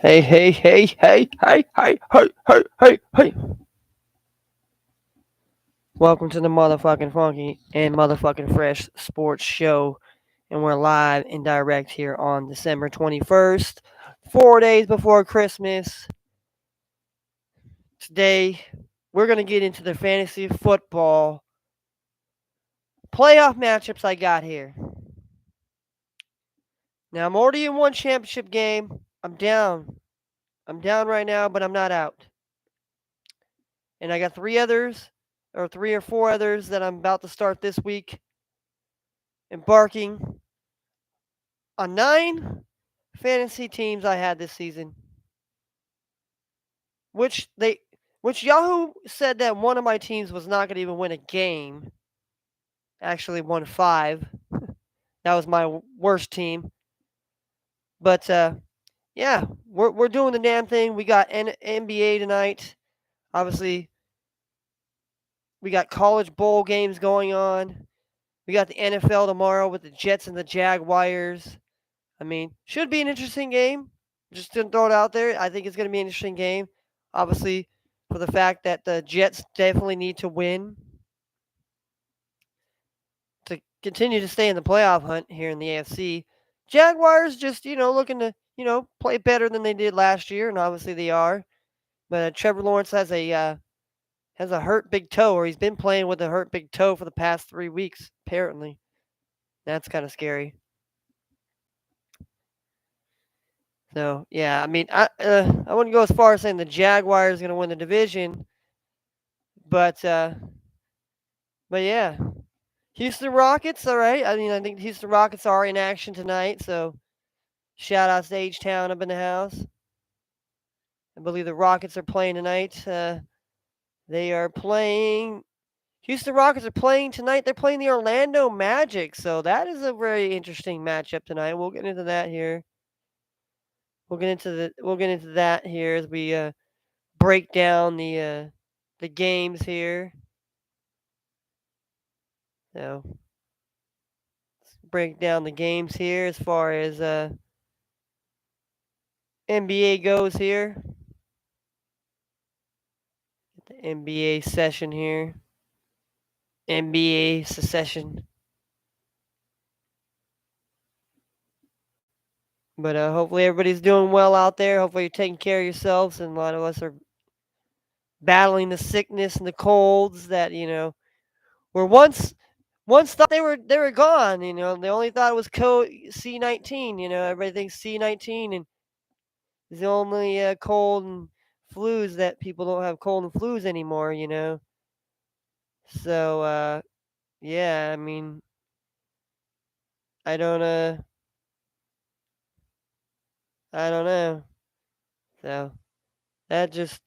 Hey, hey, hey, hey, hey, hey, hey, hey, hey, hey. Welcome to the motherfucking funky and motherfucking fresh sports show. And we're live and direct here on December 21st, 4 days before Christmas. Today, we're going to get into the fantasy football playoff matchups I got here. Now, I'm already in one championship game. I'm down. I'm down right now, but I'm not out. And I got three or four others that I'm about to start this week, embarking on 9 fantasy teams I had this season, which Yahoo said that one of my teams was not going to even win a game. Actually, won 5. That was my worst team. But yeah, we're doing the damn thing. We got NBA tonight. Obviously, we got college bowl games going on. We got the NFL tomorrow with the Jets and the Jaguars. I mean, should be an interesting game. Just to throw it out there, I think it's going to be an interesting game. Obviously, for the fact that the Jets definitely need to win to continue to stay in the playoff hunt here in the AFC. Jaguars just, looking to, play better than they did last year, and obviously they are. But Trevor Lawrence has a hurt big toe, or he's been playing with a hurt big toe for the past 3 weeks, apparently. That's kind of scary. So yeah, I mean, I wouldn't go as far as saying the Jaguars going to win the division, but yeah, Houston Rockets. All right, I mean, I think Houston Rockets are in action tonight, so shout out to H-Town up in the house. I believe the Rockets are playing tonight. They are playing. Houston Rockets are playing tonight. They're playing the Orlando Magic, so that is a very interesting matchup tonight. We'll get into that here. We'll get into that here as we break down the games here. So let's break down the games here as far as NBA goes here. Get the NBA session here. NBA secession. But hopefully everybody's doing well out there. Hopefully you're taking care of yourselves, and a lot of us are battling the sickness and the colds that were once thought they were gone. They only thought it was C-19. Everybody thinks C-19 and is the only cold and flus that people don't have cold and flus anymore. So yeah, I mean, I don't I don't know. So that just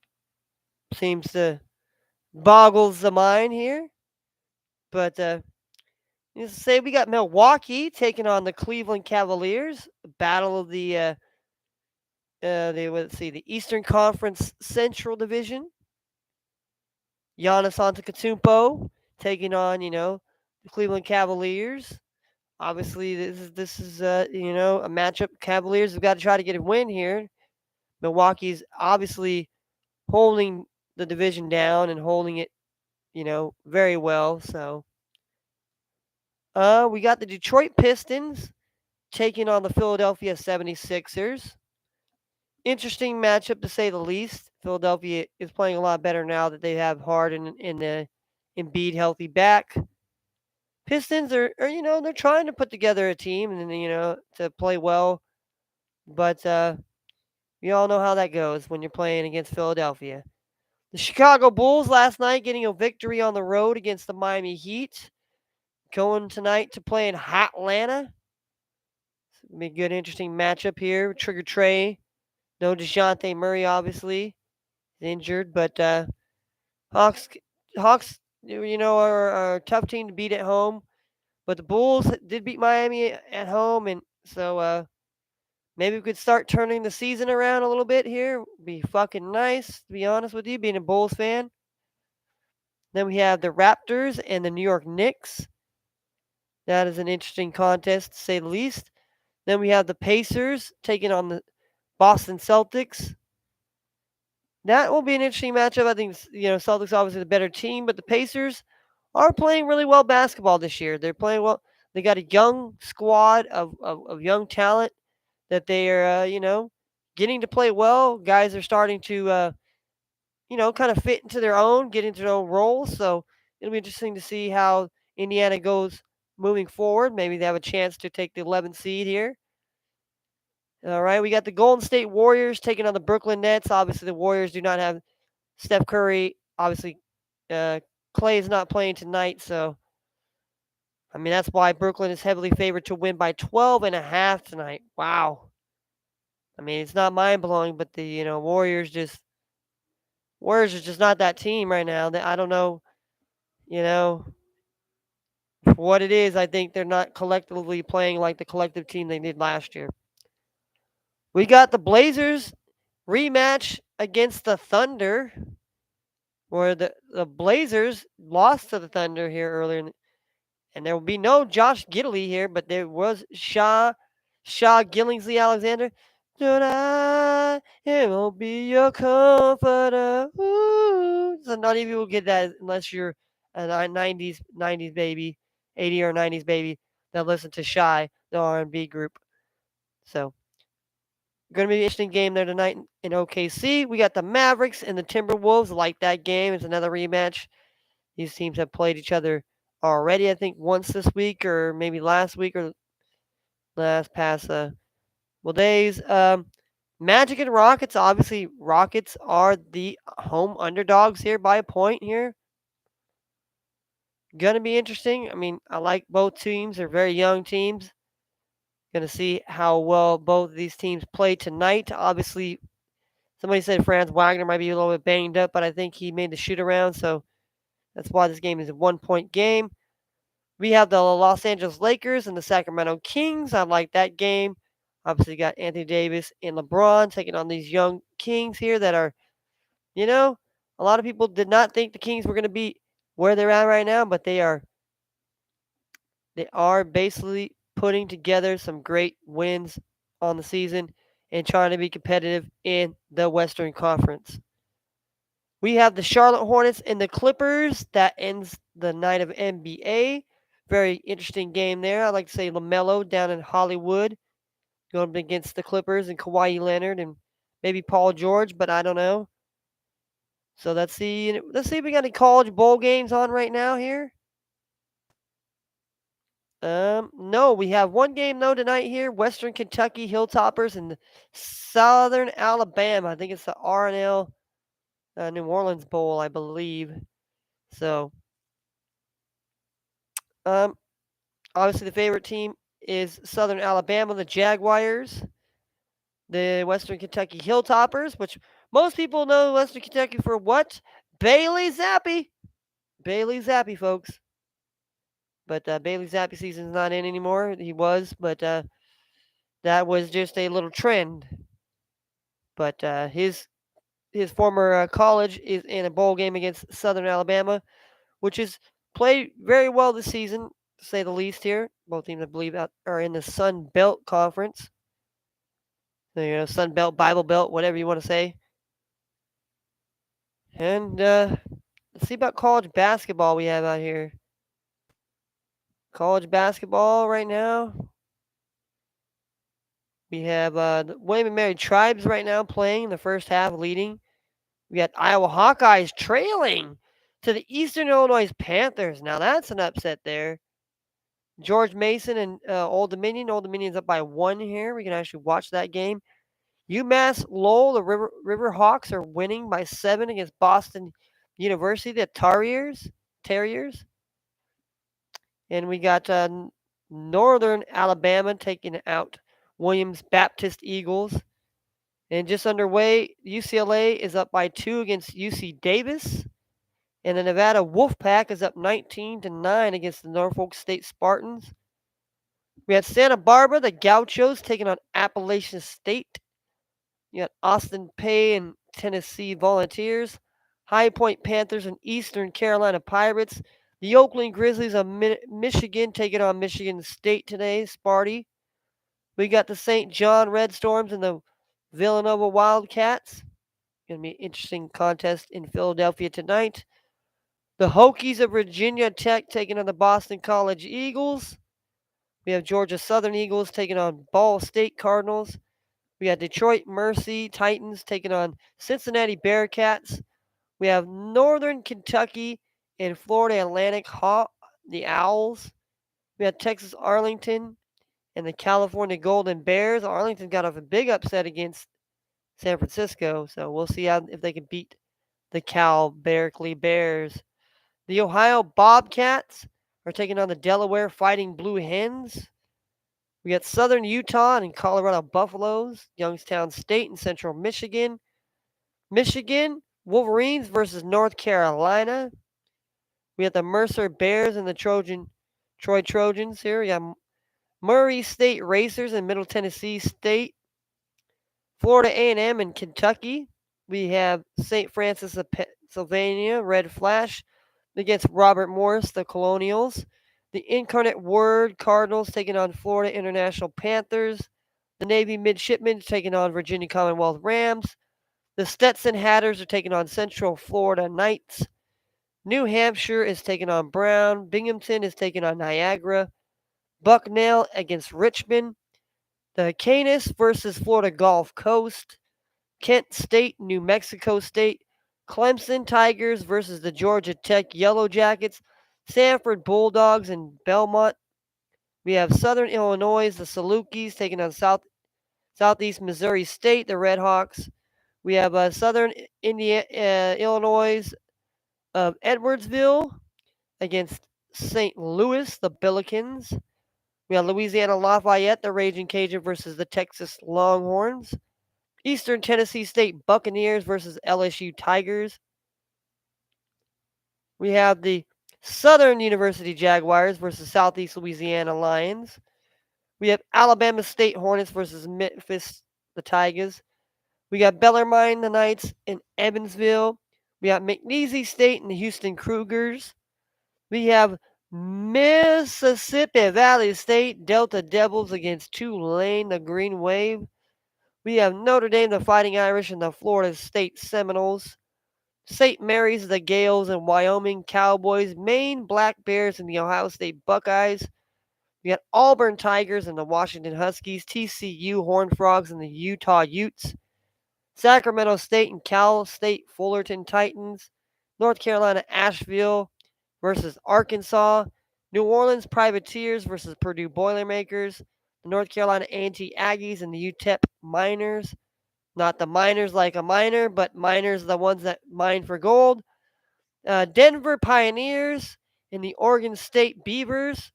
seems to boggles the mind here. But let's say we got Milwaukee taking on the Cleveland Cavaliers. Battle of the Eastern Conference Central Division. Giannis Antetokounmpo taking on the Cleveland Cavaliers. Obviously, this is a matchup. Cavaliers have got to try to get a win here. Milwaukee's obviously holding the division down and holding it very well. So we got the Detroit Pistons taking on the Philadelphia 76ers. Interesting matchup to say the least. Philadelphia is playing a lot better now that they have Harden and the Embiid healthy back. Pistons are they're trying to put together a team and to play well, but we all know how that goes when you're playing against Philadelphia. The Chicago Bulls last night getting a victory on the road against the Miami Heat. Going tonight to play in Atlanta. It's gonna be a good, interesting matchup here. Trigger Trey, no DeJounte Murray, obviously, is injured, but Hawks, Hawks, are a tough team to beat at home. But the Bulls did beat Miami at home, and so maybe we could start turning the season around a little bit here. Be fucking nice, to be honest with you, being a Bulls fan. Then we have the Raptors and the New York Knicks. That is an interesting contest, to say the least. Then we have the Pacers taking on the Boston Celtics. That will be an interesting matchup. I think Celtics obviously the better team, but the Pacers are playing really well basketball this year. They're playing well. They got a young squad of young talent that they are getting to play well. Guys are starting to kind of fit into their own, get into their own roles. So it'll be interesting to see how Indiana goes moving forward. Maybe they have a chance to take the 11th seed here. All right, we got the Golden State Warriors taking on the Brooklyn Nets. Obviously, the Warriors do not have Steph Curry. Obviously, Clay is not playing tonight, so I mean that's why Brooklyn is heavily favored to win by 12.5 tonight. Wow. I mean, it's not mind blowing, but the Warriors are just not that team right now. I don't know, you know, for what it is. I think they're not collectively playing like the collective team they did last year. We got the Blazers rematch against the Thunder, where the Blazers lost to the Thunder here earlier, and there will be no Josh Giddey here, but there was Shaw Gillingsley Alexander. Tonight it will be your comforter. Ooh. So not even will get that unless you're a '90s baby, '80 or '90s baby that listen to Shy, the R&B group. So going to be an interesting game there tonight in OKC. We got the Mavericks and the Timberwolves. Like that game. It's another rematch. These teams have played each other already, I think, once this week or maybe last week or last past days. Magic and Rockets. Obviously, Rockets are the home underdogs here by a point here. Gonna be interesting. I mean, I like both teams. They're very young teams. Gonna see how well both of these teams play tonight. Obviously, somebody said Franz Wagner might be a little bit banged up, but I think he made the shoot around, so that's why this game is a 1-point game. We have the Los Angeles Lakers and the Sacramento Kings. I like that game. Obviously, got Anthony Davis and LeBron taking on these young Kings here that are, a lot of people did not think the Kings were going to be where they're at right now, but they are basically putting together some great wins on the season and trying to be competitive in the Western Conference. We have the Charlotte Hornets and the Clippers. That ends the night of NBA. Very interesting game there. I like to say LaMelo down in Hollywood going up against the Clippers and Kawhi Leonard and maybe Paul George, but I don't know. So let's see if we got any college bowl games on right now here. No, we have one game though tonight here. Western Kentucky Hilltoppers and Southern Alabama. I think it's the R&L New Orleans Bowl, I believe. So, obviously the favorite team is Southern Alabama, the Jaguars. The Western Kentucky Hilltoppers, which most people know Western Kentucky for what? Bailey Zappi. Bailey Zappi, folks. But Bailey Zappi season's not in anymore. He was, but that was just a little trend. But his former college is in a bowl game against Southern Alabama, which is played very well this season, to say the least here. Both teams, I believe, are in the Sun Belt Conference. So, Sun Belt, Bible Belt, whatever you want to say. And let's see about college basketball we have out here. College basketball right now. We have the William and Mary Tribes right now playing the first half, leading. We got Iowa Hawkeyes trailing to the Eastern Illinois Panthers. Now that's an upset there. George Mason and Old Dominion. Old Dominion's up by 1 here. We can actually watch that game. UMass Lowell, the River Hawks are winning by 7 against Boston University, the Terriers. And we got Northern Alabama taking out Williams Baptist Eagles. And just underway, UCLA is up by 2 against UC Davis. And the Nevada Wolfpack is up 19-9 against the Norfolk State Spartans. We had Santa Barbara, the Gauchos, taking on Appalachian State. You got Austin Peay and Tennessee Volunteers. High Point Panthers and Eastern Carolina Pirates. The Oakland Grizzlies of Michigan taking on Michigan State today, Sparty. We got the St. John Red Storms and the Villanova Wildcats. Going to be an interesting contest in Philadelphia tonight. The Hokies of Virginia Tech taking on the Boston College Eagles. We have Georgia Southern Eagles taking on Ball State Cardinals. We have Detroit Mercy Titans taking on Cincinnati Bearcats. We have Northern Kentucky and Florida Atlantic the Owls. We have Texas Arlington and the California Golden Bears. Arlington got off a big upset against San Francisco, so we'll see if they can beat the Cal Berkeley Bears. The Ohio Bobcats are taking on the Delaware Fighting Blue Hens. We got Southern Utah and Colorado Buffaloes, Youngstown State and Central Michigan. Michigan Wolverines versus North Carolina. We have the Mercer Bears and the Troy Trojans here. We got Murray State Racers and Middle Tennessee State. Florida A&M and Kentucky. We have St. Francis of Pennsylvania Red Flash against Robert Morris, the Colonials. The Incarnate Word Cardinals taking on Florida International Panthers. The Navy Midshipmen taking on Virginia Commonwealth Rams. The Stetson Hatters are taking on Central Florida Knights. New Hampshire is taking on Brown. Binghamton is taking on Niagara. Bucknell against Richmond. The Canis versus Florida Gulf Coast. Kent State, New Mexico State. Clemson Tigers versus the Georgia Tech Yellow Jackets. Sanford Bulldogs and Belmont. We have Southern Illinois, the Salukis, taking on Southeast Missouri State, the Red Hawks. We have Southern Illinois of Edwardsville against St. Louis, the Billikens. We have Louisiana Lafayette, the Raging Cajun versus the Texas Longhorns. Eastern Tennessee State Buccaneers versus LSU Tigers. We have the Southern University Jaguars versus Southeast Louisiana Lions. We have Alabama State Hornets versus Memphis the Tigers. We got Bellarmine the Knights in Evansville. We got McNeese State and the Houston Cougars. We have Mississippi Valley State Delta Devils against Tulane the Green Wave. We have Notre Dame the Fighting Irish and the Florida State Seminoles. St. Mary's the Gales and Wyoming Cowboys. Maine Black Bears and the Ohio State Buckeyes. We got Auburn Tigers and the Washington Huskies. TCU Horned Frogs and the Utah Utes. Sacramento State and Cal State Fullerton Titans. North Carolina Asheville versus Arkansas. New Orleans Privateers versus Purdue Boilermakers. The North Carolina A&T Aggies and the UTEP Miners. Not the miners like a miner, but miners the ones that mine for gold. Denver Pioneers and the Oregon State Beavers.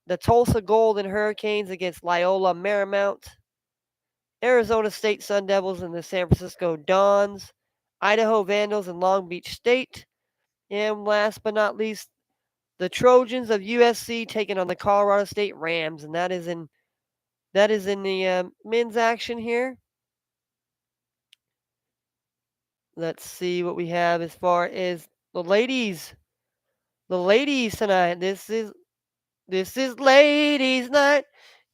The Tulsa Golden Hurricanes against Loyola Marymount. Arizona State Sun Devils and the San Francisco Dons. Idaho Vandals and Long Beach State. And last but not least, the Trojans of USC taking on the Colorado State Rams, and that is in the men's action here. Let's see what we have as far as the ladies. The ladies tonight. This is ladies' night,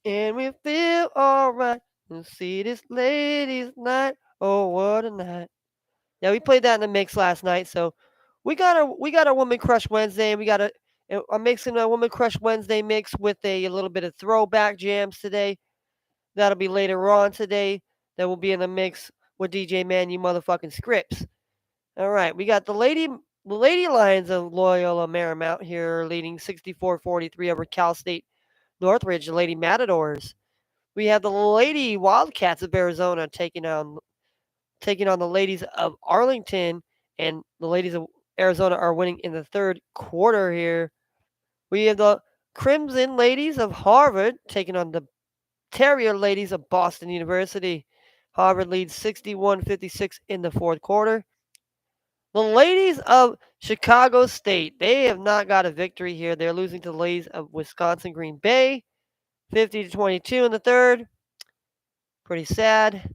and we feel alright. You see this ladies' night. Oh, what a night! Yeah, we played that in the mix last night, so we got a Woman Crush Wednesday, and I'm mixing a Woman Crush Wednesday mix with a little bit of throwback jams today. That'll be later on today. That will be in the mix with DJ Man, you motherfucking scripts. All right, we got the Lady Lions of Loyola Marymount here leading 64-43 over Cal State Northridge, the Lady Matadors. We have the Lady Wildcats of Arizona taking on the ladies of Arlington, and the ladies of Arizona are winning in the third quarter here. We have the Crimson ladies of Harvard taking on the Terrier ladies of Boston University. Harvard leads 61-56 in the fourth quarter. The ladies of Chicago State, they have not got a victory here. They're losing to the ladies of Wisconsin Green Bay, 50-22 in the third. Pretty sad.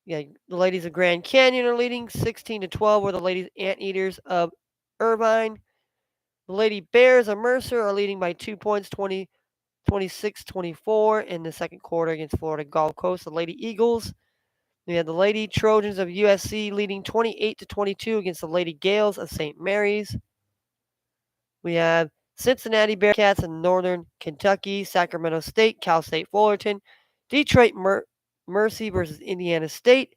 Yeah, the ladies of Grand Canyon are leading 16-12 over the ladies Anteaters of Irvine. The Lady Bears of Mercer are leading by 2 points, 26-24 in the second quarter against Florida Gulf Coast. The Lady Eagles We had the Lady Trojans of USC leading 28-22 against the Lady Gales of St. Mary's. We have Cincinnati Bearcats in Northern Kentucky, Sacramento State, Cal State Fullerton, Detroit Mercy versus Indiana State,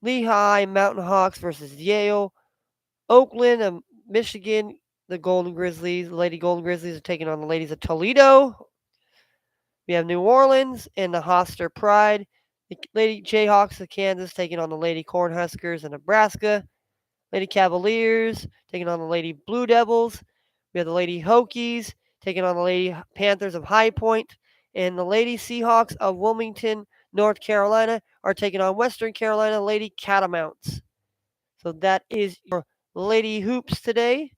Lehigh Mountain Hawks versus Yale, Oakland of Michigan, the Golden Grizzlies. The Lady Golden Grizzlies are taking on the Ladies of Toledo. We have New Orleans and the Hoster Pride. The Lady Jayhawks of Kansas taking on the Lady Cornhuskers of Nebraska. Lady Cavaliers taking on the Lady Blue Devils. We have the Lady Hokies taking on the Lady Panthers of High Point. And the Lady Seahawks of Wilmington, North Carolina are taking on Western Carolina Lady Catamounts. So that is your Lady Hoops today.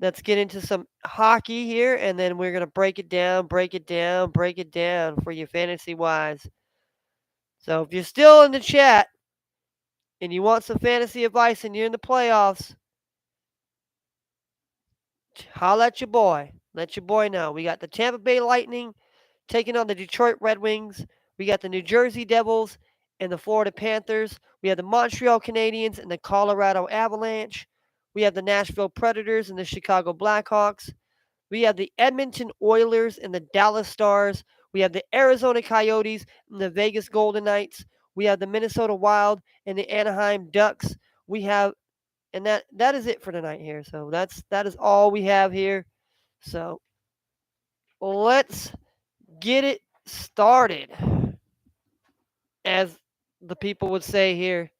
Let's get into some hockey here, and then we're going to break it down for you fantasy wise. So if you're still in the chat and you want some fantasy advice and you're in the playoffs, holla at your boy. Let your boy know. We got the Tampa Bay Lightning taking on the Detroit Red Wings. We got the New Jersey Devils and the Florida Panthers. We have the Montreal Canadiens and the Colorado Avalanche. We have the Nashville Predators and the Chicago Blackhawks. We have the Edmonton Oilers and the Dallas Stars. We have the Arizona Coyotes and the Vegas Golden Knights. We have the Minnesota Wild and the Anaheim Ducks. We have, and that is it for tonight here. So that is all we have here. So let's get it started, as the people would say here.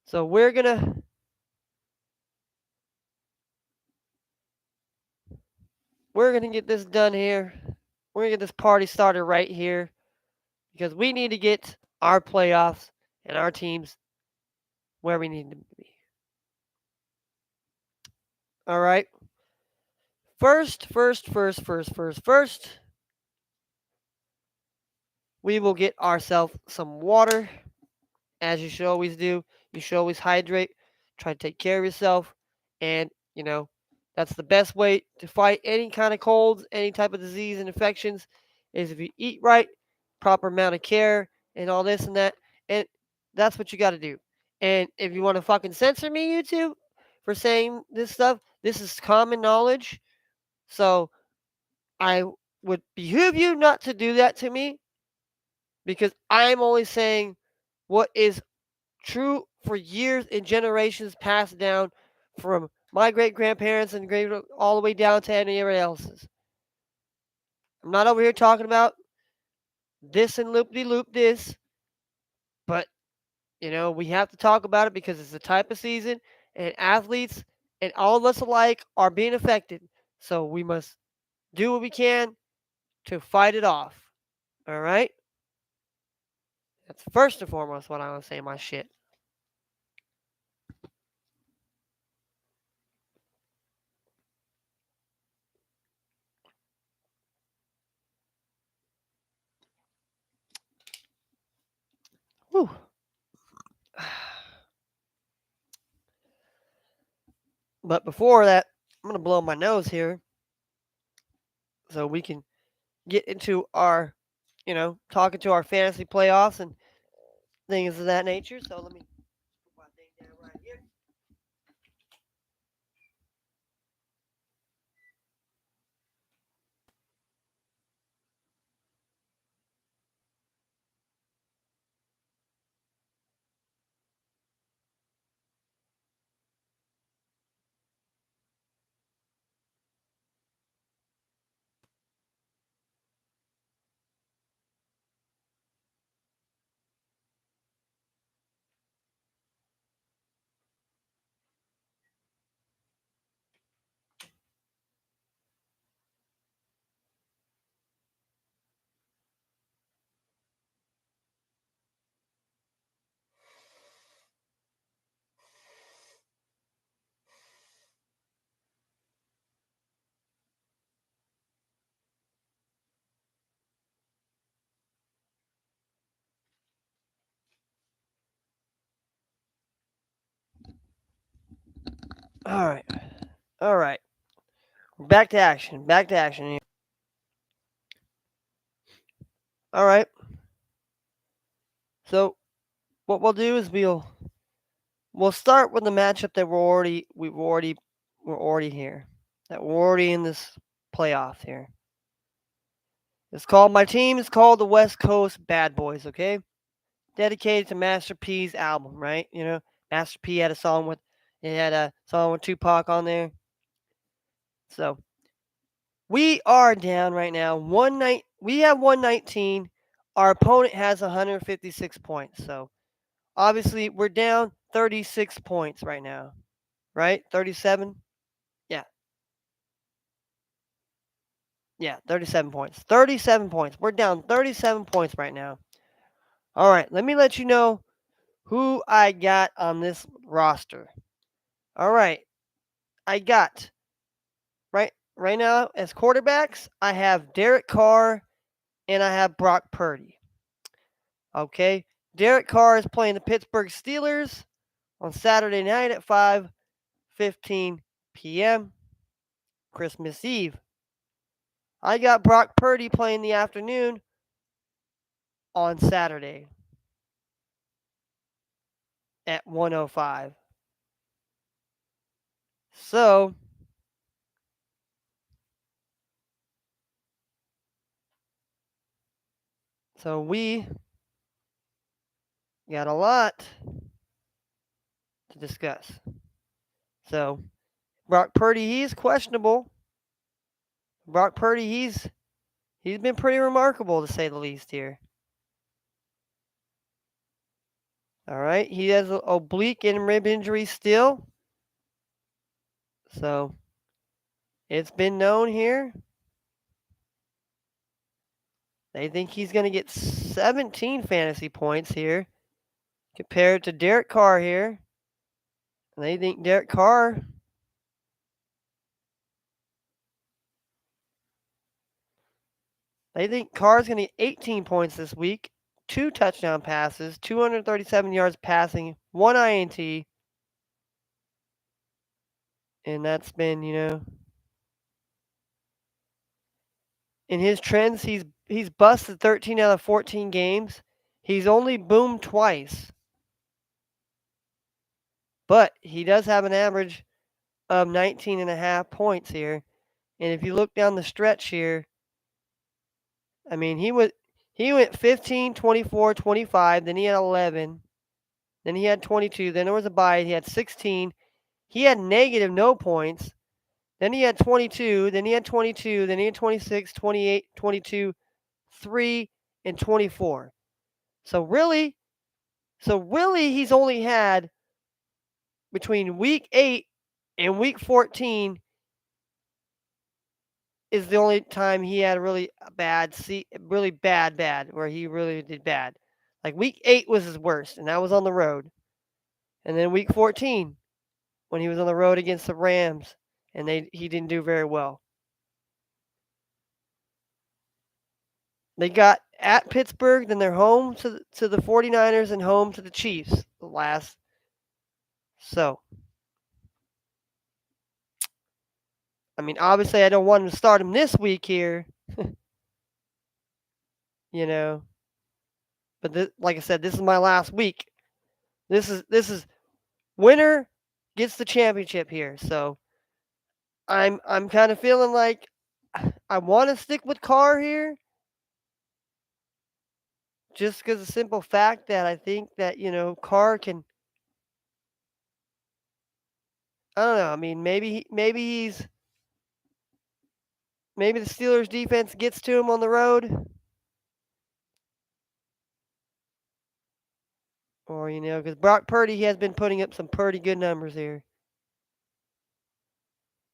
So we're gonna get this done here. We're gonna get this party started right here because we need to get our playoffs and our teams where we need them to be. All right. First, we will get ourselves some water, as you should always do. You should always hydrate, try to take care of yourself, and that's the best way to fight any kind of colds, any type of disease and infections, is if you eat right, proper amount of care, and all this and that, and that's what you got to do. And if you want to fucking censor me, YouTube, for saying this stuff, this is common knowledge. So I would behoove you not to do that to me, because I'm only saying what is true for years and generations passed down from my great grandparents and all the way down to anybody else's. I'm not over here talking about this and loop de loop this, but we have to talk about it because it's the type of season, and athletes and all of us alike are being affected. So we must do what we can to fight it off. All right? That's first and foremost what I want to say in my shit. Whew. But before that, I'm going to blow my nose here so we can get into our, talking to our fantasy playoffs and things of that nature. So let me put my thing down right here. All right. All right. Back to action. Back to action here. All right. So what we'll do is we'll start with the matchup that we're already here. That we're already in this playoff here. My team is called the West Coast Bad Boys, okay? Dedicated to Master P's album, right? Master P had a song with Tupac on there. So we are down right now. We have 119. Our opponent has 156 points. So obviously we're down 36 points right now. Right? 37? Yeah. Yeah, 37 points. 37 points. We're down 37 points right now. All right, let me let you know who I got on this roster. All right. I got right now as quarterbacks, I have Derek Carr and I have Brock Purdy. Okay. Derek Carr is playing the Pittsburgh Steelers on Saturday night at 5:15 p.m. Christmas Eve. I got Brock Purdy playing the afternoon on Saturday at 1:05. So we got a lot to discuss. So Brock Purdy, he's questionable. Brock Purdy, he's been pretty remarkable to say the least here. All right, he has an oblique and rib injury still. So it's been known here. They think he's going to get 17 fantasy points here compared to Derek Carr here. And they think Derek Carr, Carr's going to get 18 points this week, 2 touchdown passes, 237 yards passing, 1 INT. And that's been, in his trends, he's busted 13 out of 14 games. He's only boomed twice. But he does have an average of 19.5 points here. And if you look down the stretch here, I mean, he went 15, 24, 25, then he had 11, then he had 22, then there was a bye, he had 16. He had negative no points. Then he had 22, then he had 22, then he had 26, 28, 22, 3, and 24. So really he's only had between week 8 and week 14 is the only time he had really bad, where he really did bad. Like week 8 was his worst, and that was on the road. And then week 14, when he was on the road against the Rams, and he didn't do very well. They got at Pittsburgh, then they're home to the 49ers and home to the Chiefs last. So, I mean, obviously I don't want him to start him this week here. But like I said, this is my last week. This is winner gets the championship here. So I'm kind of feeling like I want to stick with Carr here, just because the simple fact that I think that Carr can. I don't know. I mean, maybe maybe the Steelers defense gets to him on the road, or because Brock Purdy, he has been putting up some pretty good numbers here.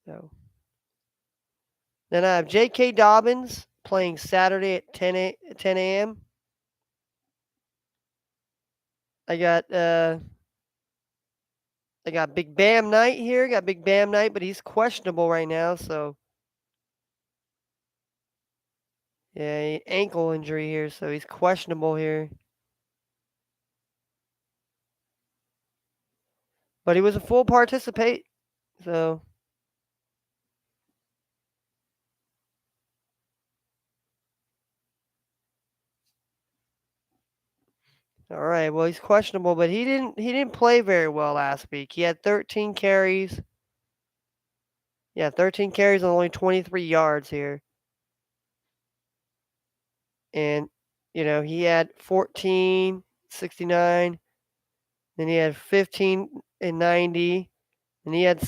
So then I have J.K. Dobbins playing Saturday at 10 a.m. I got Big Bam Knight here. Got Big Bam Knight, but he's questionable right now. So yeah, ankle injury here, so he's questionable here. But he was a full participate, so All right. Well, he's questionable, but he didn't play very well last week. He had 13 carries. Yeah, 13 carries and only 23 yards here. And he had 14, 69, then he had 15 and 90, and he had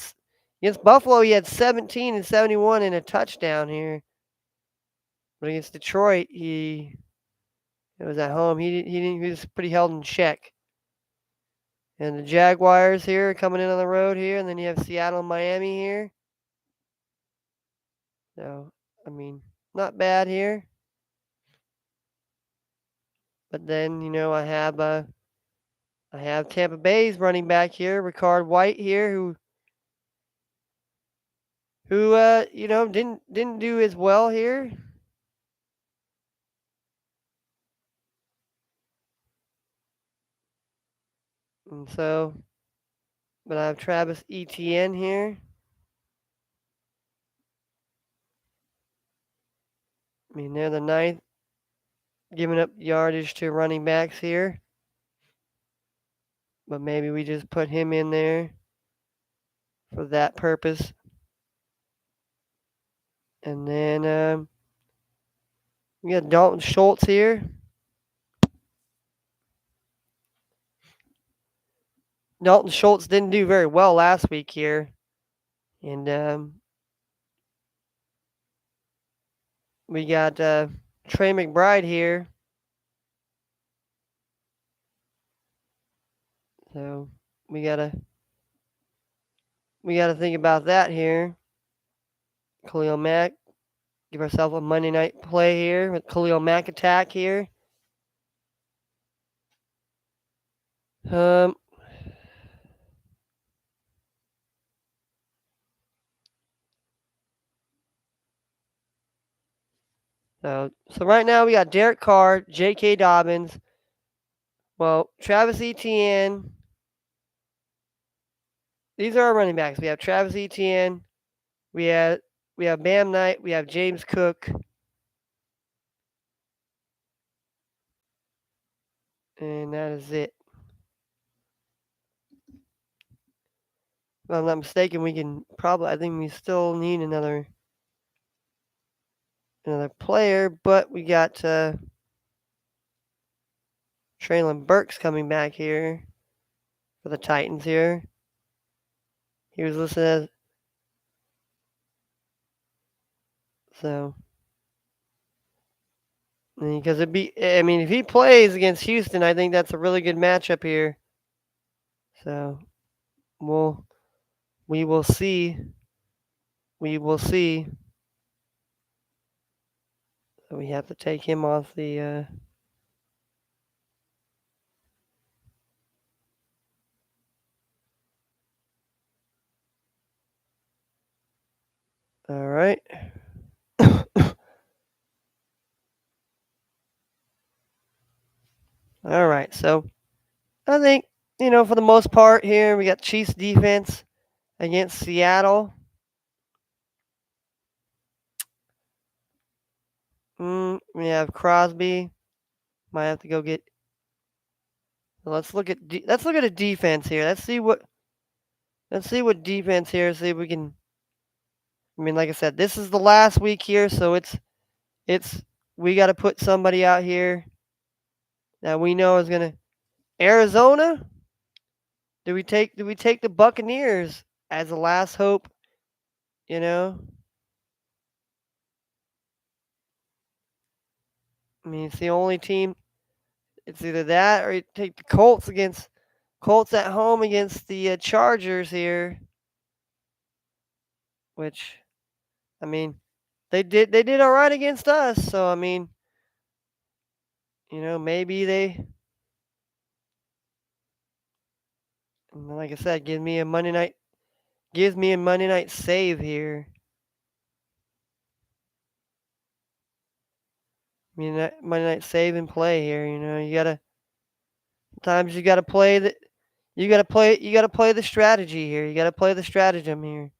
against Buffalo he had 17 and 71 and a touchdown here. But against Detroit, it was at home. He was pretty held in check. And the Jaguars here coming in on the road here, and then you have Seattle and Miami here. So, I mean, not bad here. But then, I have Tampa Bay's running back here, Ricard White here, who didn't do as well here. And so, but I have Travis Etienne here. I mean, they're the ninth, giving up yardage to running backs here. But maybe we just put him in there for that purpose. And then we got Dalton Schultz here. Dalton Schultz didn't do very well last week here. And we got Trey McBride here. So we gotta think about that here. Khalil Mack, give ourselves a Monday night play here with Khalil Mack attack here. Um, so right now we got Derek Carr, J.K. Dobbins, well, Travis Etienne. These are our running backs. We have Travis Etienne. We have Bam Knight. We have James Cook. And that is it. If I'm not mistaken, I think we still need another player, but we got Traylon Burks coming back here for the Titans here. He was listed as so. Because if he plays against Houston, I think that's a really good matchup here. So, we will see. We will see. So we have to take him off the. All right. All right. So, I think for the most part here, we got Chiefs defense against Seattle. We have Crosby. Might have to go get. Let's look at a defense here. Let's see what defense here. See if we can. I mean, like I said, this is the last week here, so it's we got to put somebody out here that we know is gonna. Arizona. Do we take the Buccaneers as a last hope? You know. I mean, it's the only team. It's either that or you take the Colts at home against the Chargers here, which, I mean, they did all right against us. So I mean, maybe like I said, gives me a Monday night save here. I mean, that Monday night save and play here. Sometimes you gotta play the strategy here. You gotta play the stratagem here.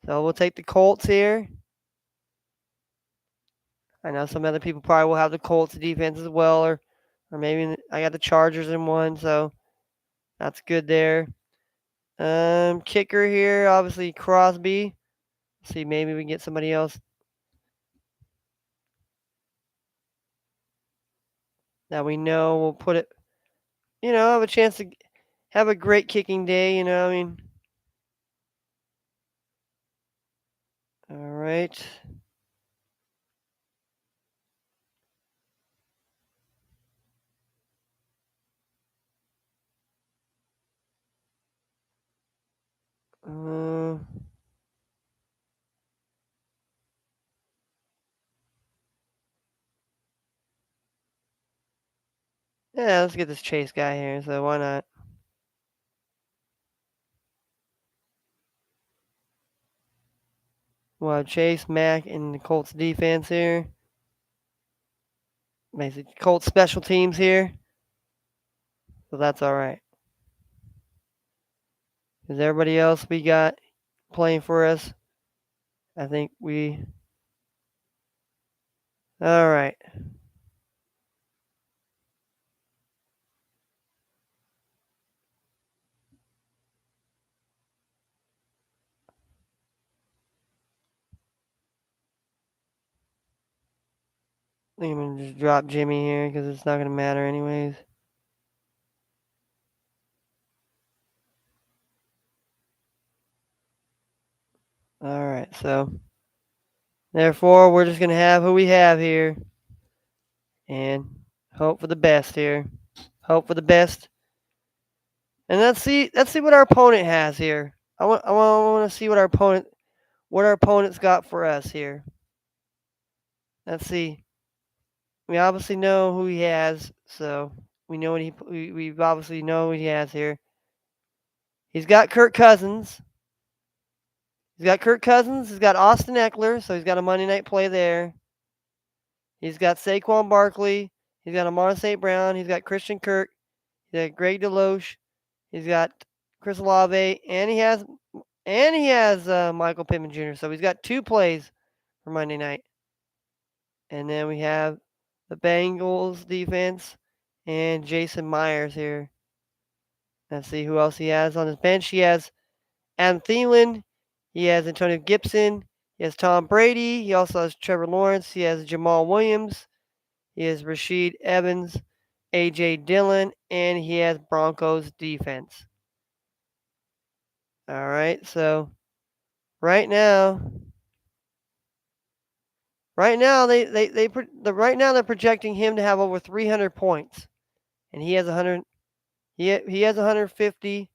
So we'll take the Colts here. I know some other people probably will have the Colts defense as well, or or maybe I got the Chargers in one, so that's good there. Kicker here, obviously Crosby. See, maybe we can get somebody else that we know will put it, have a chance to have a great kicking day, I mean. All right. Uh, yeah, let's get this Chase guy here, so why not? We'll have Chase, Mack, and the Colts defense here. Basically, Colts special teams here, so that's all right. Because everybody else we got playing for us, I think we. All right. I think I'm gonna just drop Jimmy here because it's not gonna matter anyways. All right, so therefore we're just gonna have who we have here, and hope for the best here. Hope for the best, and let's see what our opponent has here. I want to see what our opponent's got for us here. Let's see. We obviously know who he has, so we know what we obviously know what he has here. He's got Kirk Cousins. He's got Kirk Cousins. He's got Austin Eckler, so he's got a Monday night play there. He's got Saquon Barkley. He's got Amon St. Brown. He's got Christian Kirk. He's got Greg Deloche. He's got Chris Olave, and he has Michael Pittman Jr. So he's got 2 plays for Monday night. And then we have the Bengals defense and Jason Myers here. Let's see who else he has on his bench. He has Adam Thielen. He has Antonio Gibson. He has Tom Brady. He also has Trevor Lawrence. He has Jamal Williams. He has Rashid Evans, A.J. Dillon, and he has Broncos defense. All right, so right now, right now they're projecting him to have over 300 points, and he has 100. He has 150,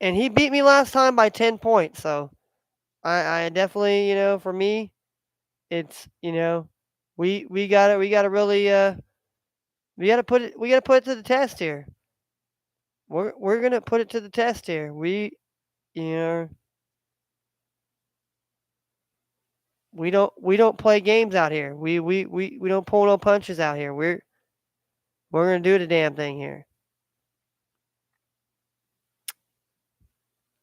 and he beat me last time by 10 points. So I definitely, for me, it's we gotta really we gotta put it to the test here. We're gonna put it to the test here. You know we don't play games out here. We don't pull no punches out here. We're gonna do the damn thing here.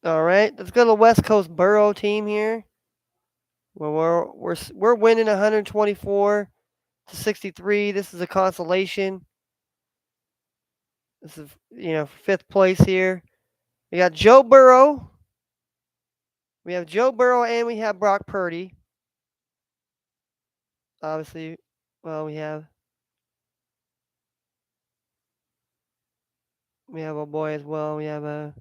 All right, let's go to the West Coast Borough team here. Well, we're winning 124 to 63. This is a consolation. This is 5th place here. We got Joe Burrow. We have Joe Burrow and we have Brock Purdy. Obviously, well we have a boy as well. We have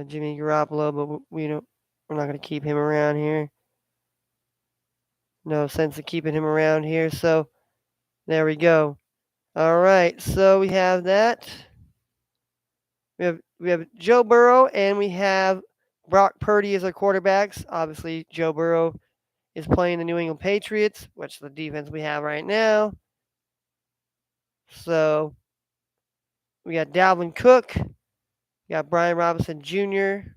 Jimmy Garoppolo, but we're not going to keep him around here. No sense of keeping him around here. So there we go. All right, so we have that. We have Joe Burrow and we have Brock Purdy as our quarterbacks. Obviously, Joe Burrow is playing the New England Patriots, which is the defense we have right now. So we got Dalvin Cook, we got Brian Robinson Jr.,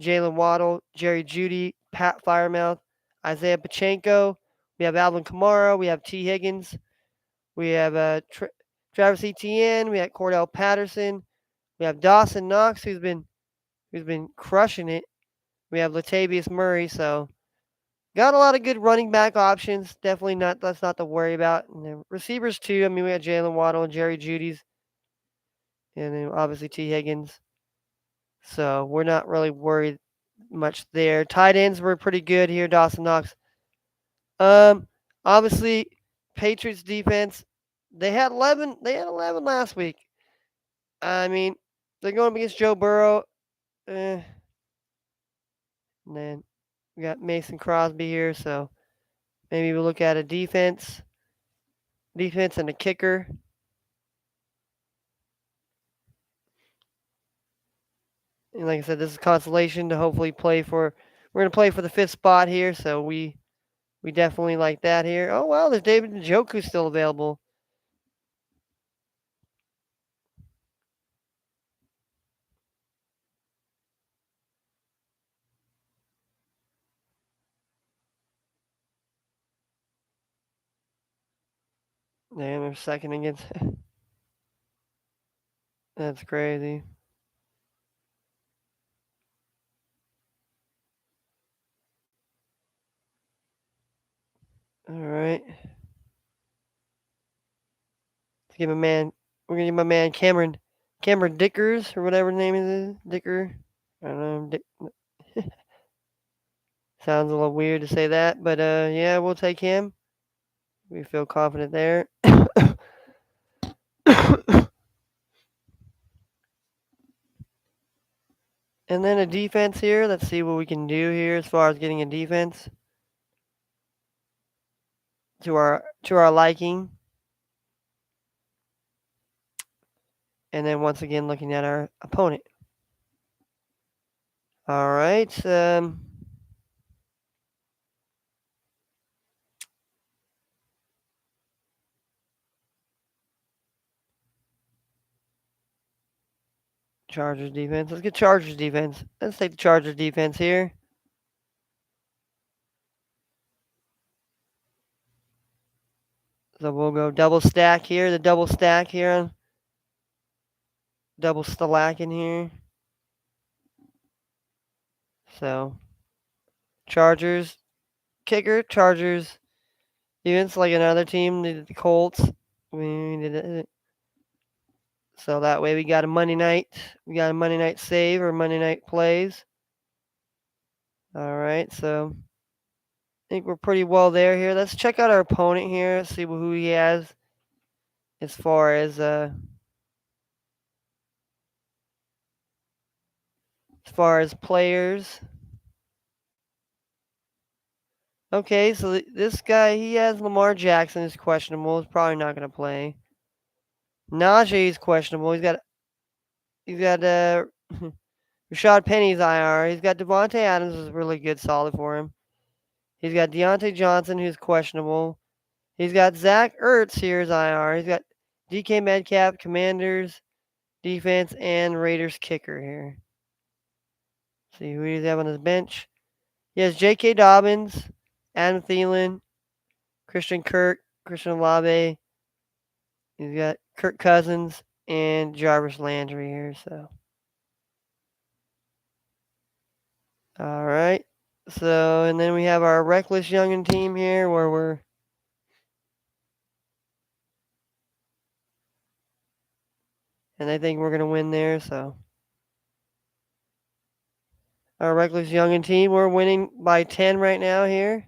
Jalen Waddle, Jerry Jeudy, Pat Firemouth, Isaiah Pacheco. We have Alvin Kamara. We have T. Higgins. We have Travis Etienne. We have Cordell Patterson. We have Dawson Knox, who's been crushing it. We have Latavius Murray. So Got a lot of good running back options. Definitely not. That's not to worry about. And then receivers too. I mean, we got Jalen Waddle and Jerry Judy's, and then obviously T Higgins. So we're not really worried much there. Tight ends were pretty good here. Dawson Knox. Um, Obviously, Patriots defense. They had 11. They had 11 last week. I mean, they're going up against Joe Burrow. And then we got Mason Crosby here, so maybe we'll look at a defense and a kicker. And like I said, this is consolation to hopefully play for. We're gonna play for the 5th spot here, so we definitely like that here. Oh wow, there's David Njoku still available. Damn, they're second against. That's crazy. All right, let's give my man. We're gonna give my man Cameron Dickers or whatever the name is. Dicker. I don't know. Sounds a little weird to say that, but yeah, we'll take him. We feel confident there. And then a defense here. Let's see what we can do here as far as getting a defense to our liking. And then once again looking at our opponent. All right. Chargers defense. Let's get Chargers defense. Let's take the Chargers defense here. So we'll go double stack here. The double stack here. Double stack in here. So Chargers kicker. Chargers defense like another team. The Colts. We did it. So that way we got a Monday night. We got a Monday night save or Monday night plays. All right, so I think we're pretty well there here. Let's check out our opponent here. See who he has as far as players. Okay, so this guy he has Lamar Jackson is questionable. He's probably not going to play. Najee is questionable. He's got Rashad Penny's IR. He's got Devontae Adams is really good, solid for him. He's got Deontay Johnson who's questionable. He's got Zach Ertz here as IR. He's got DK Metcalf, Commanders, defense, and Raiders kicker here. See who does he have on his bench. He has J.K. Dobbins, Adam Thielen, Christian Kirk, Christian Olave. He's got Kirk Cousins and Jarvis Landry here. So, all right. So, and then we have our reckless youngin team here where and I think we're going to win there. So, our reckless youngin team, we're winning by 10 right now here.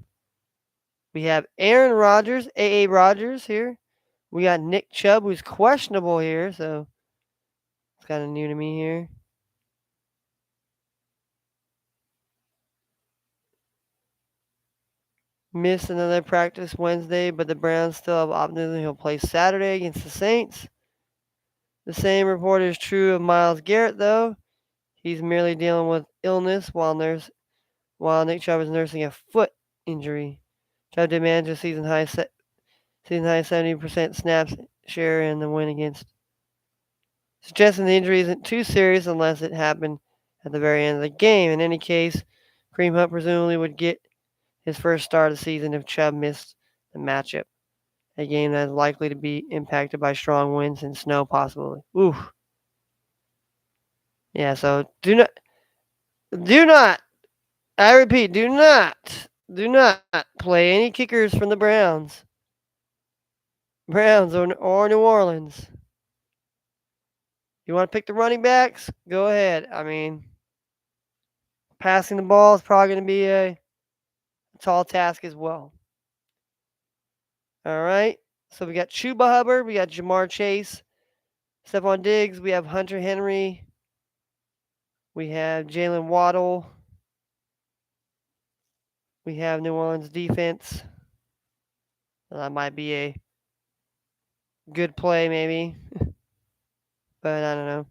We have Aaron Rodgers, A.A. Rodgers here. We got Nick Chubb, who's questionable here, so it's kind of new to me here. Missed another practice Wednesday, but the Browns still have optimism he'll play Saturday against the Saints. The same report is true of Myles Garrett, though. He's merely dealing with illness while Nick Chubb is nursing a foot injury. Chubb did manage a season high 70% snaps share in the win against, suggesting the injury isn't too serious unless it happened at the very end of the game. In any case, Kareem Hunt presumably would get his first start of the season if Chubb missed the matchup, a game that is likely to be impacted by strong winds and snow possibly. Ooh. Yeah, so do not, I repeat, do not Do not play any kickers from the Browns. Browns or New Orleans. You want to pick the running backs? Go ahead. I mean, passing the ball is probably going to be a tall task as well. All right. So we got Chuba Hubbard, we got Jamar Chase, Stephon Diggs, we have Hunter Henry, we have Jalen Waddle, we have New Orleans defense. That might be a good play, maybe, but I don't know.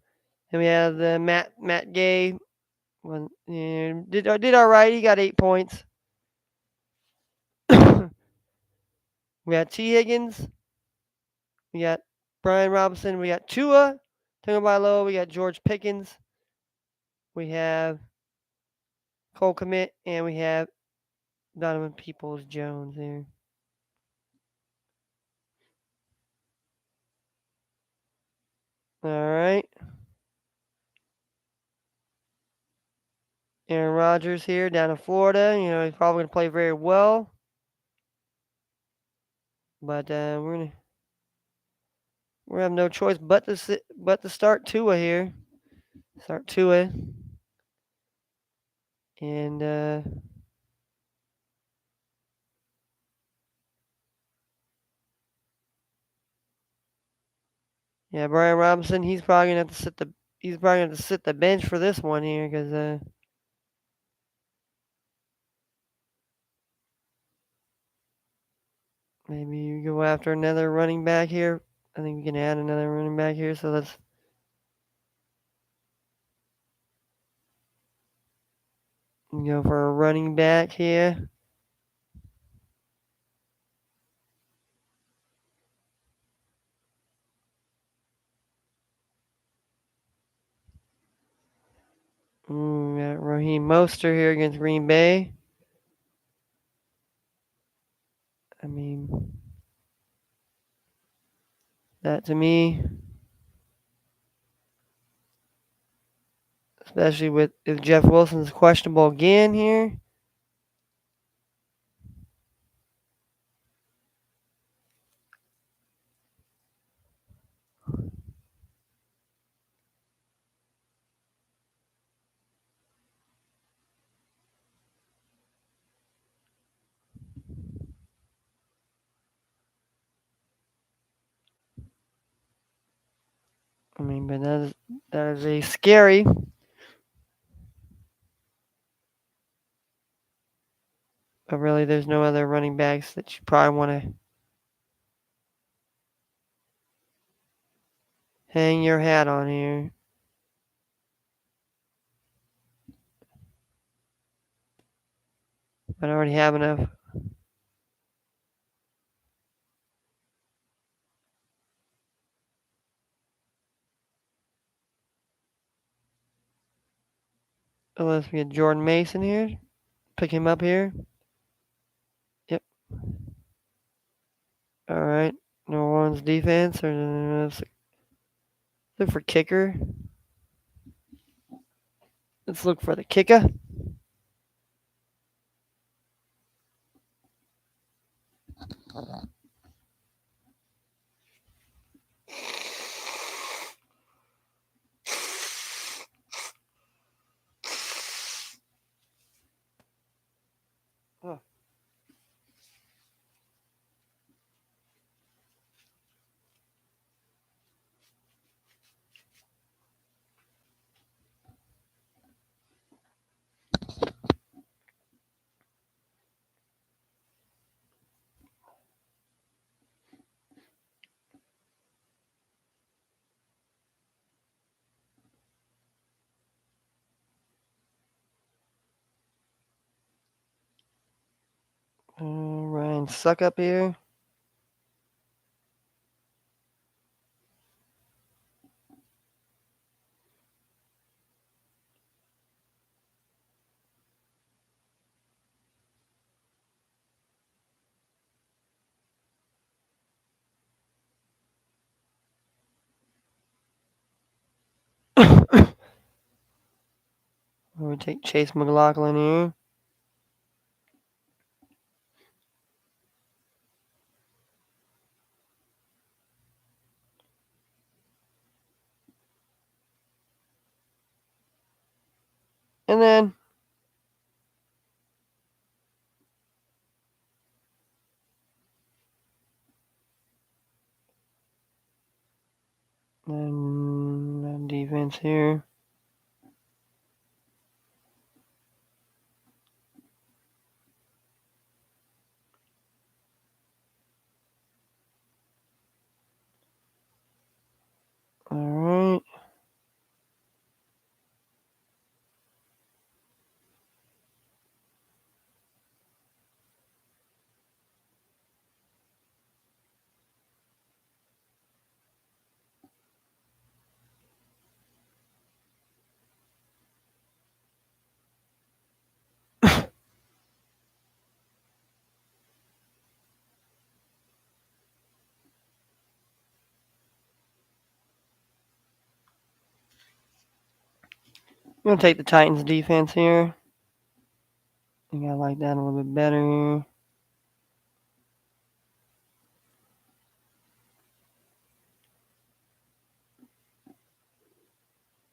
And we have the Matt Gay. Did all right. He got 8 points. We got T. Higgins. We got Brian Robinson. We got Tua Tagovailoa. We got George Pickens. We have Cole Kmet, and we have Donovan Peoples Jones here. All right. Aaron Rodgers here down in Florida. You know, he's probably going to play very well. But we're gonna have no choice but to start Tua here. Start Tua. And yeah, Brian Robinson, he's probably gonna have to sit the bench for this one here because maybe you go after another running back here. I think we can add another running back here. So let's go for a running back here. We got Raheem Mostert here against Green Bay. I mean, that to me, especially with if Jeff Wilson's questionable again here. I mean, but that is a scary. But really, there's no other running backs that you probably want to hang your hat on here. I already have enough. Unless we get Jordan Mason here. Pick him up here. Yep. All right. New Orleans defense. Or look for kicker. Let's look for the kicker. Oh. Ryan Suck up here. We take Chase McLaughlin here. And then defense here. All right. I'm going to take the Titans defense here. I think I like that a little bit better here.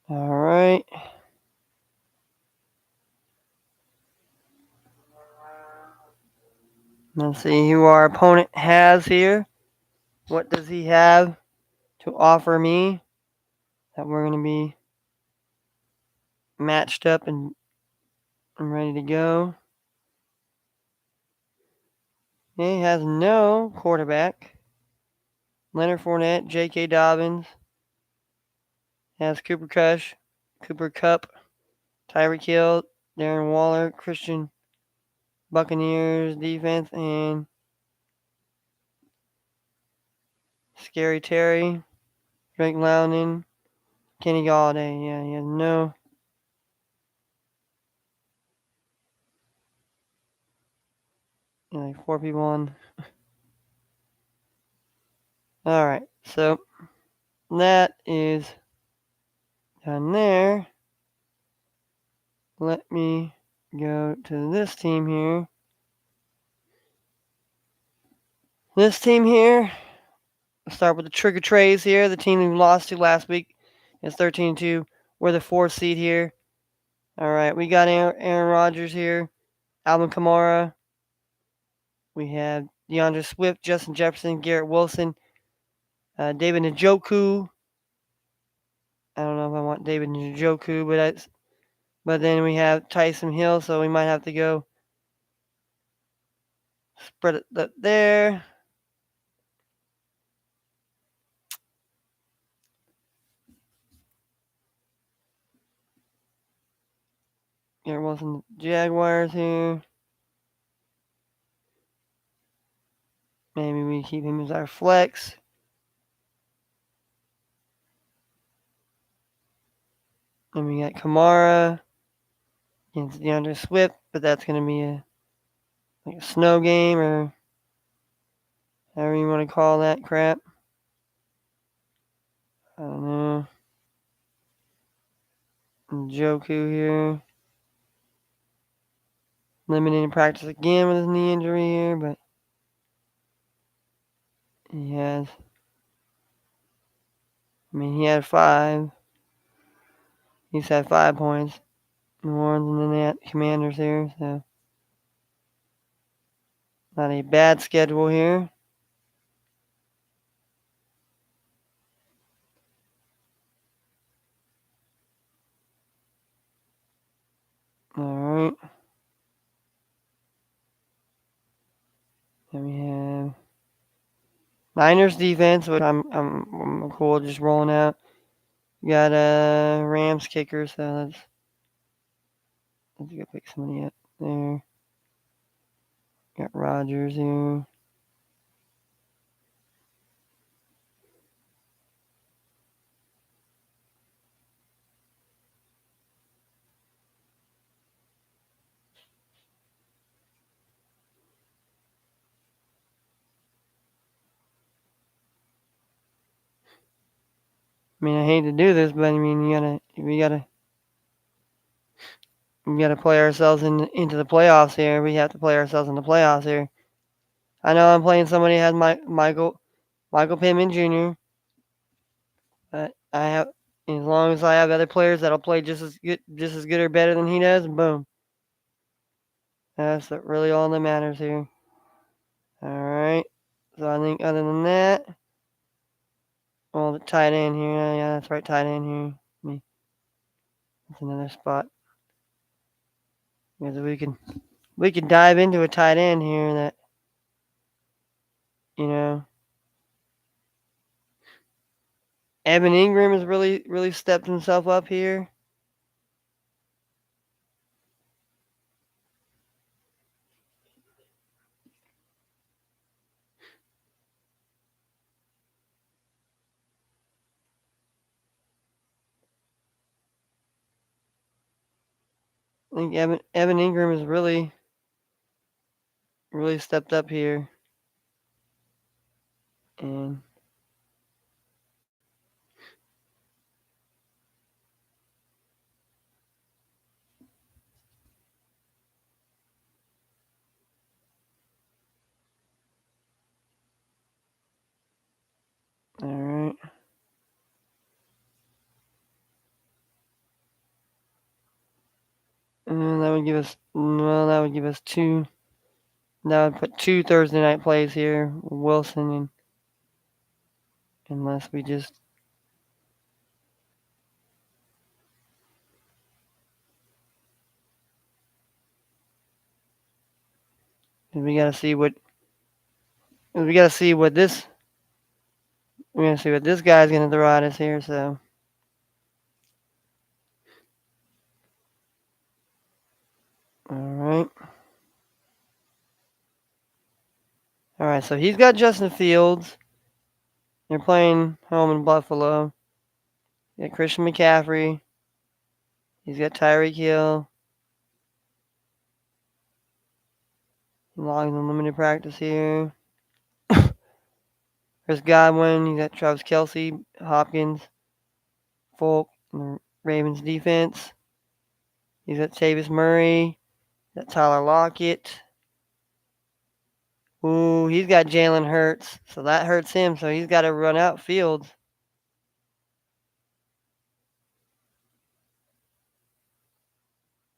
All right. Let's see who our opponent has here. What does he have to offer me that we're going to be matched up and ready to go? He has no quarterback. Leonard Fournette, J.K. Dobbins, has Cooper Kupp, Tyreek Hill, Darren Waller, Christian Buccaneers defense, and Scary Terry, Drake Loudon, Kenny Galladay. Yeah, he has no. Like 4 people on. All right, so that is done there. Let me go to this team here. This team here, let's start with the Trigger Trays here. The team we lost to last week is 13-2. We're the 4th seed here. All right, we got Aaron Rodgers here, Alvin Kamara. We have DeAndre Swift, Justin Jefferson, Garrett Wilson, David Njoku. I don't know if I want David Njoku, but then we have Tyson Hill, so we might have to go spread it up there. Garrett Wilson, Jaguars here. Maybe we keep him as our flex. And we got Kamara against DeAndre Swift, but that's going to be a snow game or however you want to call that crap. I don't know. Njoku here. Limited in practice again with his knee injury here, but he has. He had 5. He's had 5 points. New Orleans and then they had Commanders here, so not a bad schedule here. All right. Then we have Niners defense, which I'm cool just rolling out. We got a Rams kicker, so let's go pick somebody up there. Got Rodgers here. I hate to do this, but we gotta play ourselves into the playoffs here. We have to play ourselves in the playoffs here. I know I'm playing somebody who has Michael Pittman Jr., but I have As long as I have other players that'll play just as good or better than he does, boom. That's really all that matters here. All right. So I think other than that, well, the tight end here, yeah, that's right, tight end here. That's another spot. Because we can dive into a tight end here that you know Evan Ingram has really stepped himself up here. I think Evan Ingram has really stepped up here. And all right. And that would give us two. That would put two Thursday night plays here, Wilson and unless we just we gotta see what we gotta see what this we're gonna see what this guy's gonna throw at us here. So all right. So he's got Justin Fields. They're playing home in Buffalo. You got Christian McCaffrey. He's got Tyreek Hill. Logging in limited practice here. Chris Godwin. He's got Travis Kelsey, Hopkins, Folk, and the Ravens defense. He's got Tavis Murray. He's got Tyler Lockett. Ooh, he's got Jalen Hurts, so that hurts him. So he's got to run out Fields.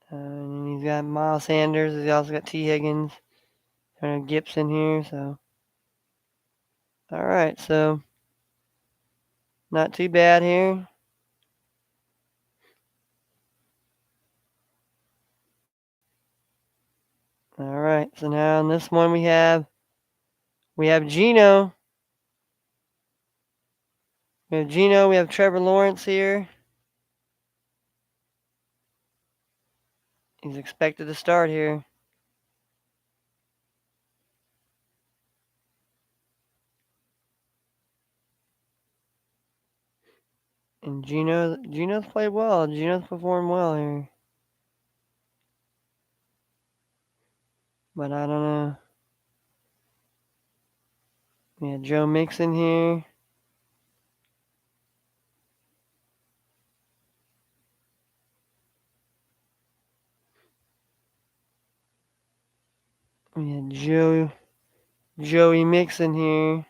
And he's got Miles Sanders. He's also got T. Higgins. And Gibson here. So, all right. So, not too bad here. All right. So now in this one we have Geno. We have Geno. We have Trevor Lawrence here. He's expected to start here. And Geno's played well. Geno's performed well here. But I don't know. We have Joe Mixon here. We have Joey Mixon here.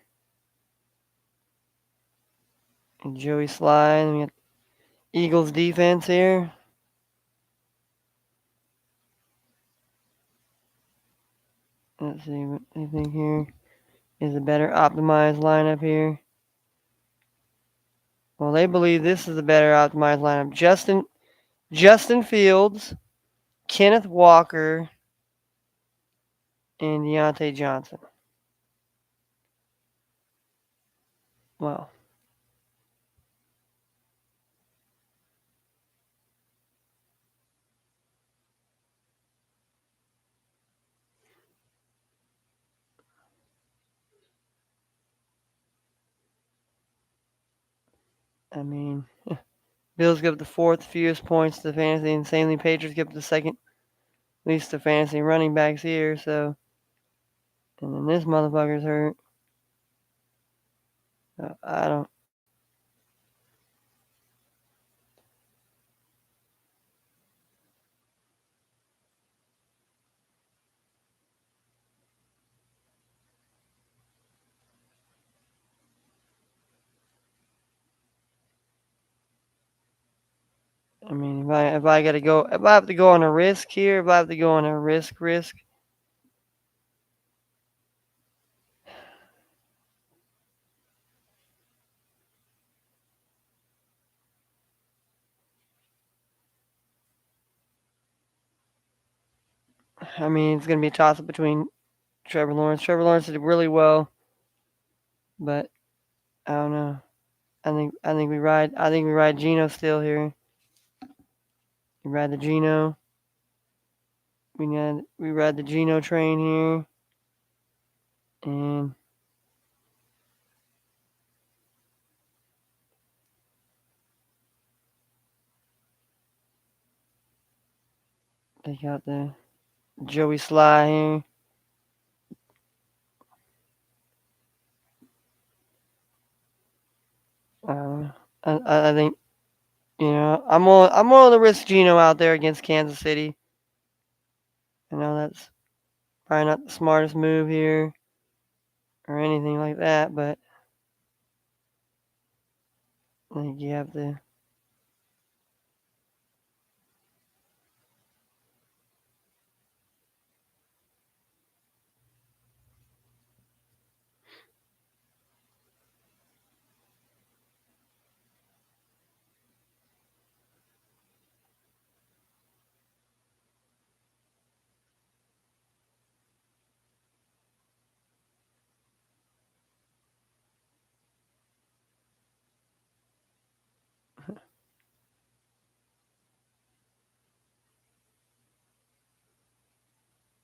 And Joey Slide. We got Eagles defense here. Let's see what I think here is a better optimized lineup here. Well, they believe this is a better optimized lineup. Justin Fields, Kenneth Walker, and Deontay Johnson. Well, I mean, Bills give up the fourth fewest points to fantasy. Insanely, Patriots give up the second least to fantasy running backs here. So, and then this motherfucker's hurt. I don't. I mean, if I got to go, if I have to go on a risk here, if I have to go on a risk, I mean, it's going to be a toss up between Trevor Lawrence. Trevor Lawrence did really well, but I don't know. I think we ride Geno still here. We ride the Geno. We ride the Geno train here, and they got the Joey Sly here. Uh, I think I'm willing to risk Geno out there against Kansas City. I know that's probably not the smartest move here or anything like that, but I think you have to.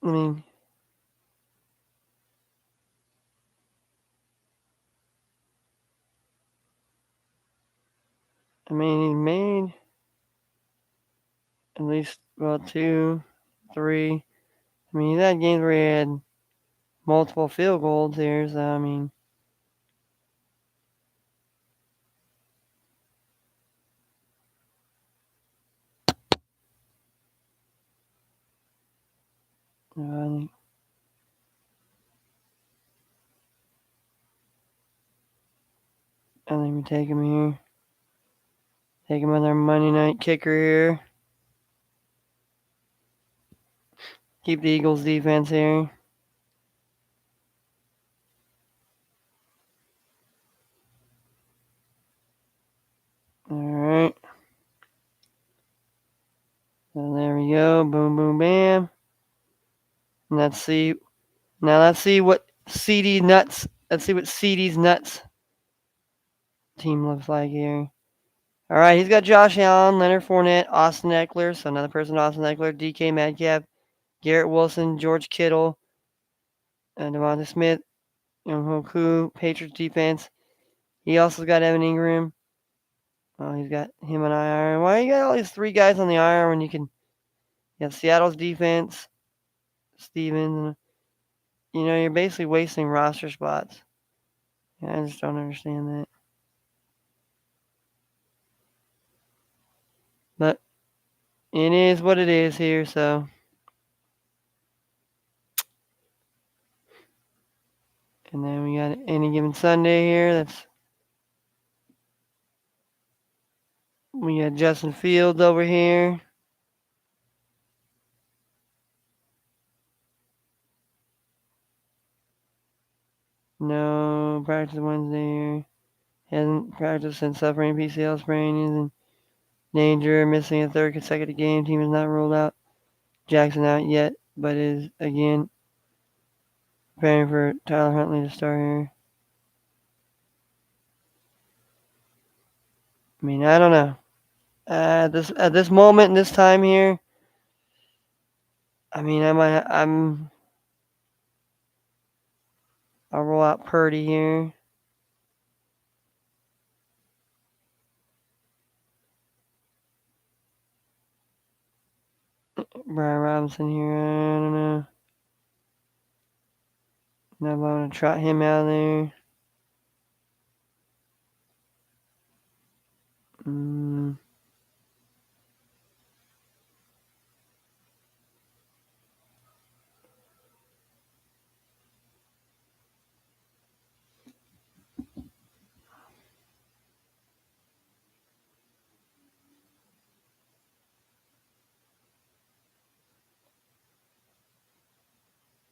I mean, he made at least well 2, 3. I mean, he's had games where he had multiple field goals here, so I mean, I think we take him here. Take him on our Monday night kicker here. Keep the Eagles defense here. All right. So there we go. Boom, boom, bam. And let's see. Now let's see what CD Nuts. Let's see what CD's Nuts team looks like here. All right, he's got Josh Allen, Leonard Fournette, Austin Eckler, so another person, Austin Eckler, DK Metcalf, Garrett Wilson, George Kittle, and Devonta Smith, Hoku, Patriots defense. He also got Evan Ingram. Oh, he's got him on IR. Why you got all these 3 guys on the IR when you have Seattle's defense, Stevens, and you're basically wasting roster spots. Yeah, I just don't understand that. But it is what it is here, so. And then we got Any Given Sunday here. We got Justin Fields over here. No practice Wednesday here. Hasn't practiced since suffering PCL sprain. He's in danger, missing a 3rd consecutive game. Team is not ruled out. Jackson out yet, but is again preparing for Tyler Huntley to start here. I mean, I don't know. At this moment in this time here, I mean, I'll roll out Purdy here. Brian Robinson here. I don't know. Now I want to trot him out there. Mm.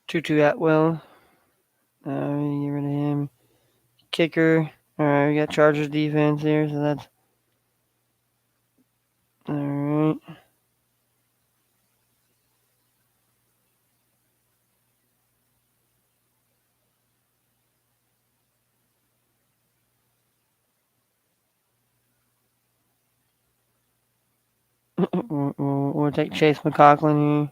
Tutu Atwell. Get rid of him. Kicker. All right, we got Chargers defense here, so that's all right. We'll take Chase McLaughlin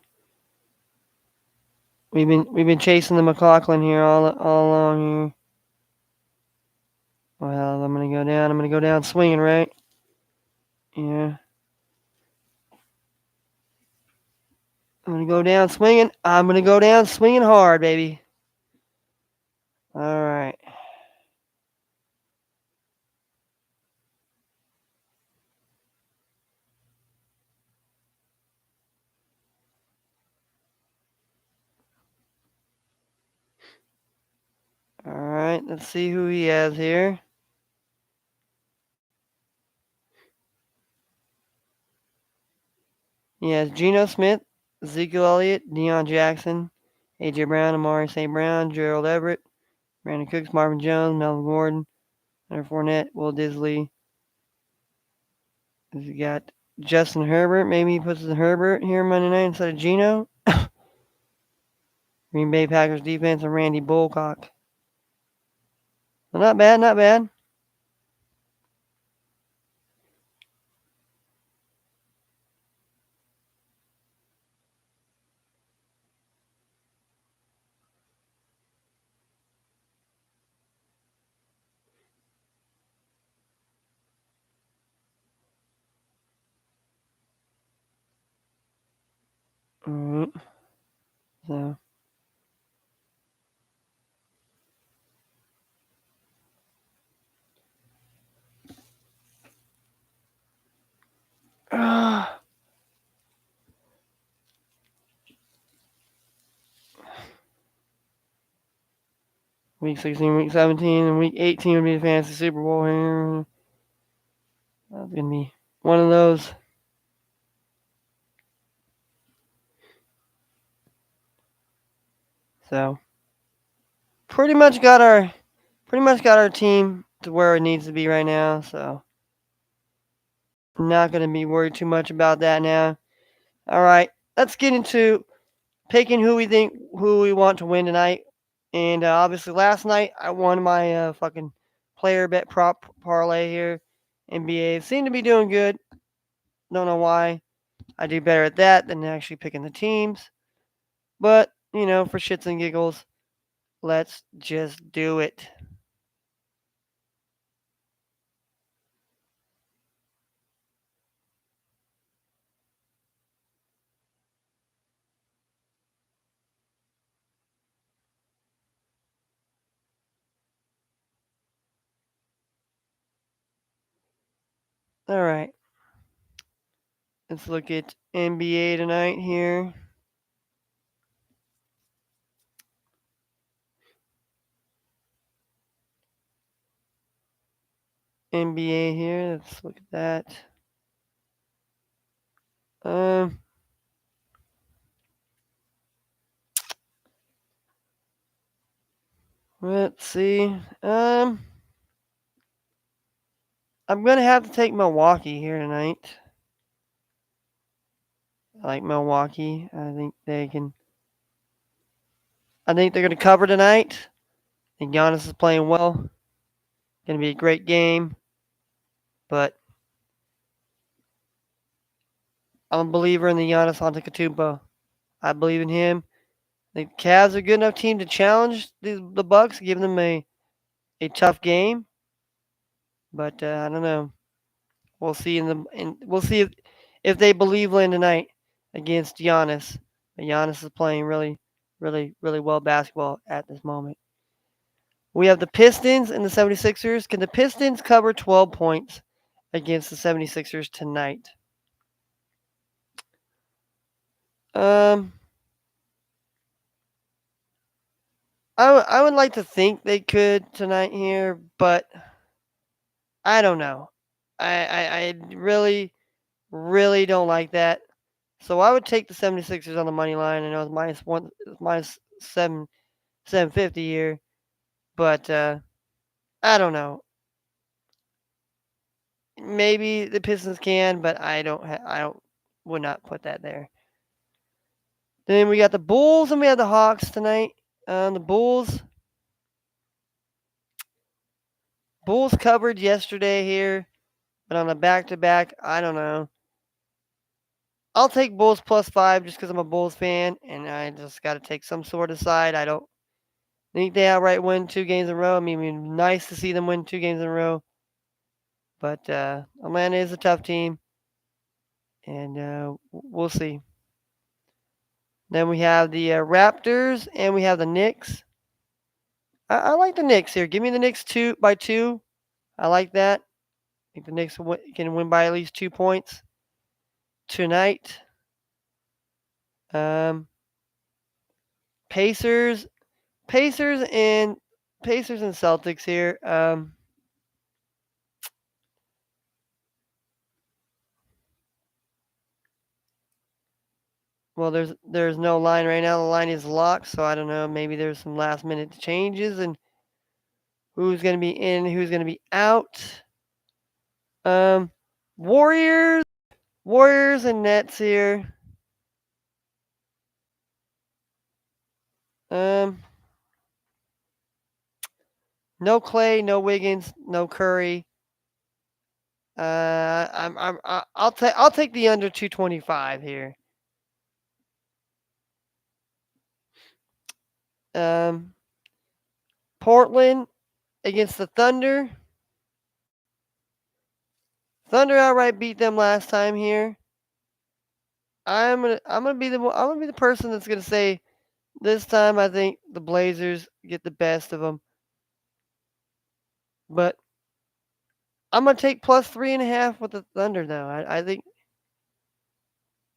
here. We've been chasing the McLaughlin here all along here. Well, I'm gonna go down. I'm gonna go down swinging, right? Yeah. I'm gonna go down swinging. I'm gonna go down swinging hard, baby. All right. All right. Let's see who he has here. He has Geno Smith, Ezekiel Elliott, Deion Jackson, AJ Brown, Amari St. Brown, Gerald Everett, Brandon Cooks, Marvin Jones, Melvin Gordon, Leonard Fournette, Will Disley. He got Justin Herbert. Maybe he puts Herbert here Monday night instead of Geno. Green Bay Packers defense and Randy Bullock. Well, not bad, not bad. All right. So. Week 16, week 17, and week 18 would be the fantasy Super Bowl here. That's going to be one of those. So, pretty much got our team to where it needs to be right now. So, not going to be worried too much about that now. All right, let's get into picking who we want to win tonight. And obviously, last night I won my fucking player bet prop parlay here. NBA seemed to be doing good. Don't know why. I do better at that than actually picking the teams. But, for shits and giggles, let's just do it. All right. Let's look at NBA tonight here. NBA here. Let's look at that. Let's see. I'm gonna have to take Milwaukee here tonight. I like Milwaukee. I think they can. I think they're gonna cover tonight. I think Giannis is playing well. Gonna be a great game. But I'm a believer in the Giannis Antetokounmpo. I believe in him. The Cavs are a good enough team to challenge the Bucks, give them a tough game. But I don't know. We'll see we'll see if they believe in tonight against Giannis. But Giannis is playing really, really, really well basketball at this moment. We have the Pistons and the 76ers. Can the Pistons cover 12 points against the 76ers tonight? Um, I would like to think they could tonight here, but I don't know. I really, really don't like that. So I would take the 76ers on the money line. I know it's minus 750 here, but I don't know. Maybe the Pistons can, but I would not put that there. Then we got the Bulls and we have the Hawks tonight. The Bulls covered yesterday here, but on a back-to-back, I don't know. I'll take Bulls +5 just because I'm a Bulls fan, and I just got to take some sort of side. I don't think they outright win 2 games in a row. I mean, it'd be nice to see them win 2 games in a row, but Atlanta is a tough team, and we'll see. Then we have the Raptors, and we have the Knicks. I like the Knicks here. Give me the Knicks 2 by 2. I like that. I think the Knicks can win by at least 2 points tonight. Um, Pacers, Pacers and Celtics here. Well, there's no line right now. The line is locked, so I don't know. Maybe there's some last minute changes and who's going to be in, who's going to be out. Um, Warriors, Warriors and Nets here. Um, no Clay, no Wiggins, no Curry. I'll take the under 225 here. Portland against the Thunder. Thunder outright beat them last time here. I'm gonna be the person that's gonna say this time I think the Blazers get the best of them. But I'm gonna take +3.5 with the Thunder though. I think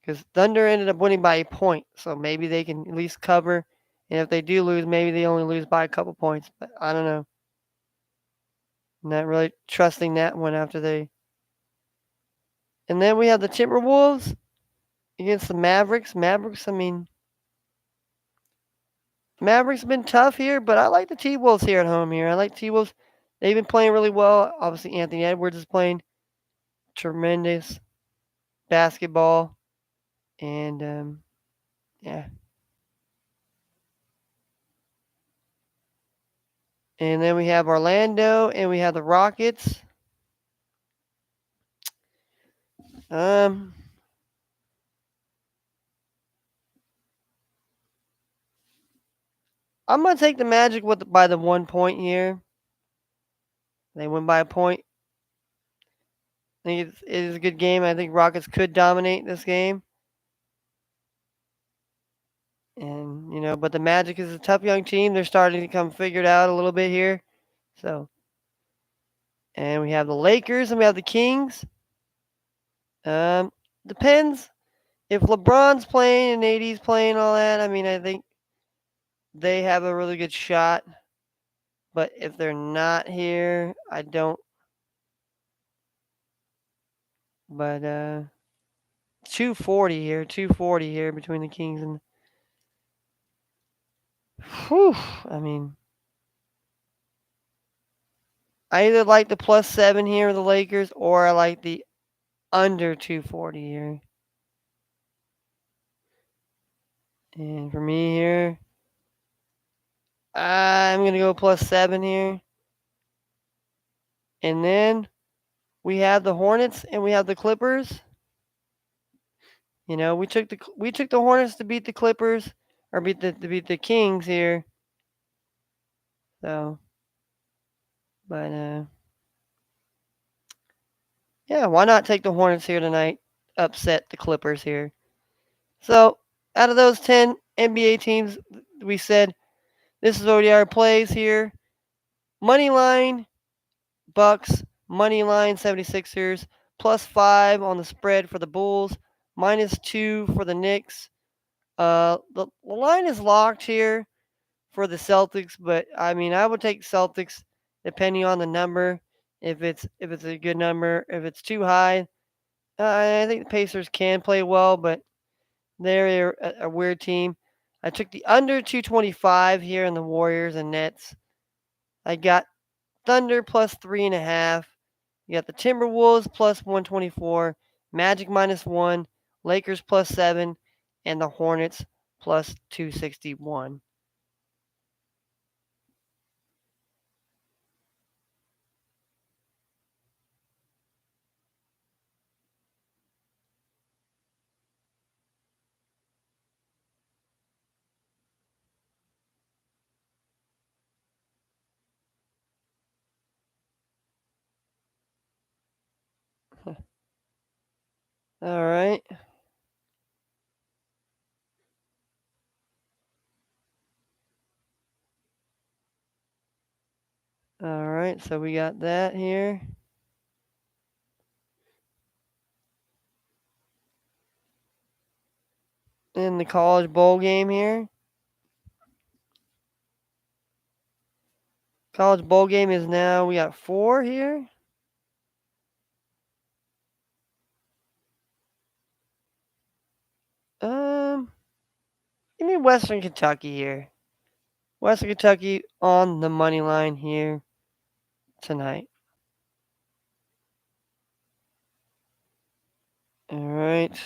because Thunder ended up winning by a point, so maybe they can at least cover. And if they do lose, maybe they only lose by a couple points. But I don't know. Not really trusting that one after they. And then we have the Timberwolves against the Mavericks. Mavericks, I mean, Mavericks have been tough here, but I like the T-Wolves here at home here. I like T-Wolves. They've been playing really well. Obviously, Anthony Edwards is playing tremendous basketball. And, yeah. And then we have Orlando and we have the Rockets. I'm going to take the Magic by the 1 point here. They win by a point. I think it is a good game. I think Rockets could dominate this game. And, but the Magic is a tough young team. They're starting to come figured out a little bit here. So, and we have the Lakers and we have the Kings. Depends if LeBron's playing and AD's playing all that. I mean, I think they have a really good shot. But if they're not here, I don't. But 240 here between the Kings and. Whew, I mean, I either like the +7 here with the Lakers or I like the under 240 here. And for me here, I'm going to go +7 here. And then we have the Hornets and we have the Clippers. We took the Hornets to beat the Clippers or to beat the Kings here. So, but yeah, why not take the Hornets here tonight? Upset the Clippers here. So, out of those 10 NBA teams, we said this is what our plays here. Money line, Bucks. Money line, 76ers. +5 on the spread for the Bulls. -2 for the Knicks. The line is locked here for the Celtics, but I mean, I would take Celtics depending on the number. If it's a good number, if it's too high, I think the Pacers can play well, but they're a weird team. I took the under 225 here in the Warriors and Nets. I got Thunder plus 3.5. You got the Timberwolves plus 124, Magic -1, Lakers plus 7, and the Hornets plus 261. All right. All right. So we got that here. In the college bowl game here. College bowl game is now, we got 4 here. Um, Give me Western Kentucky here. Western Kentucky on the money line here tonight. All right.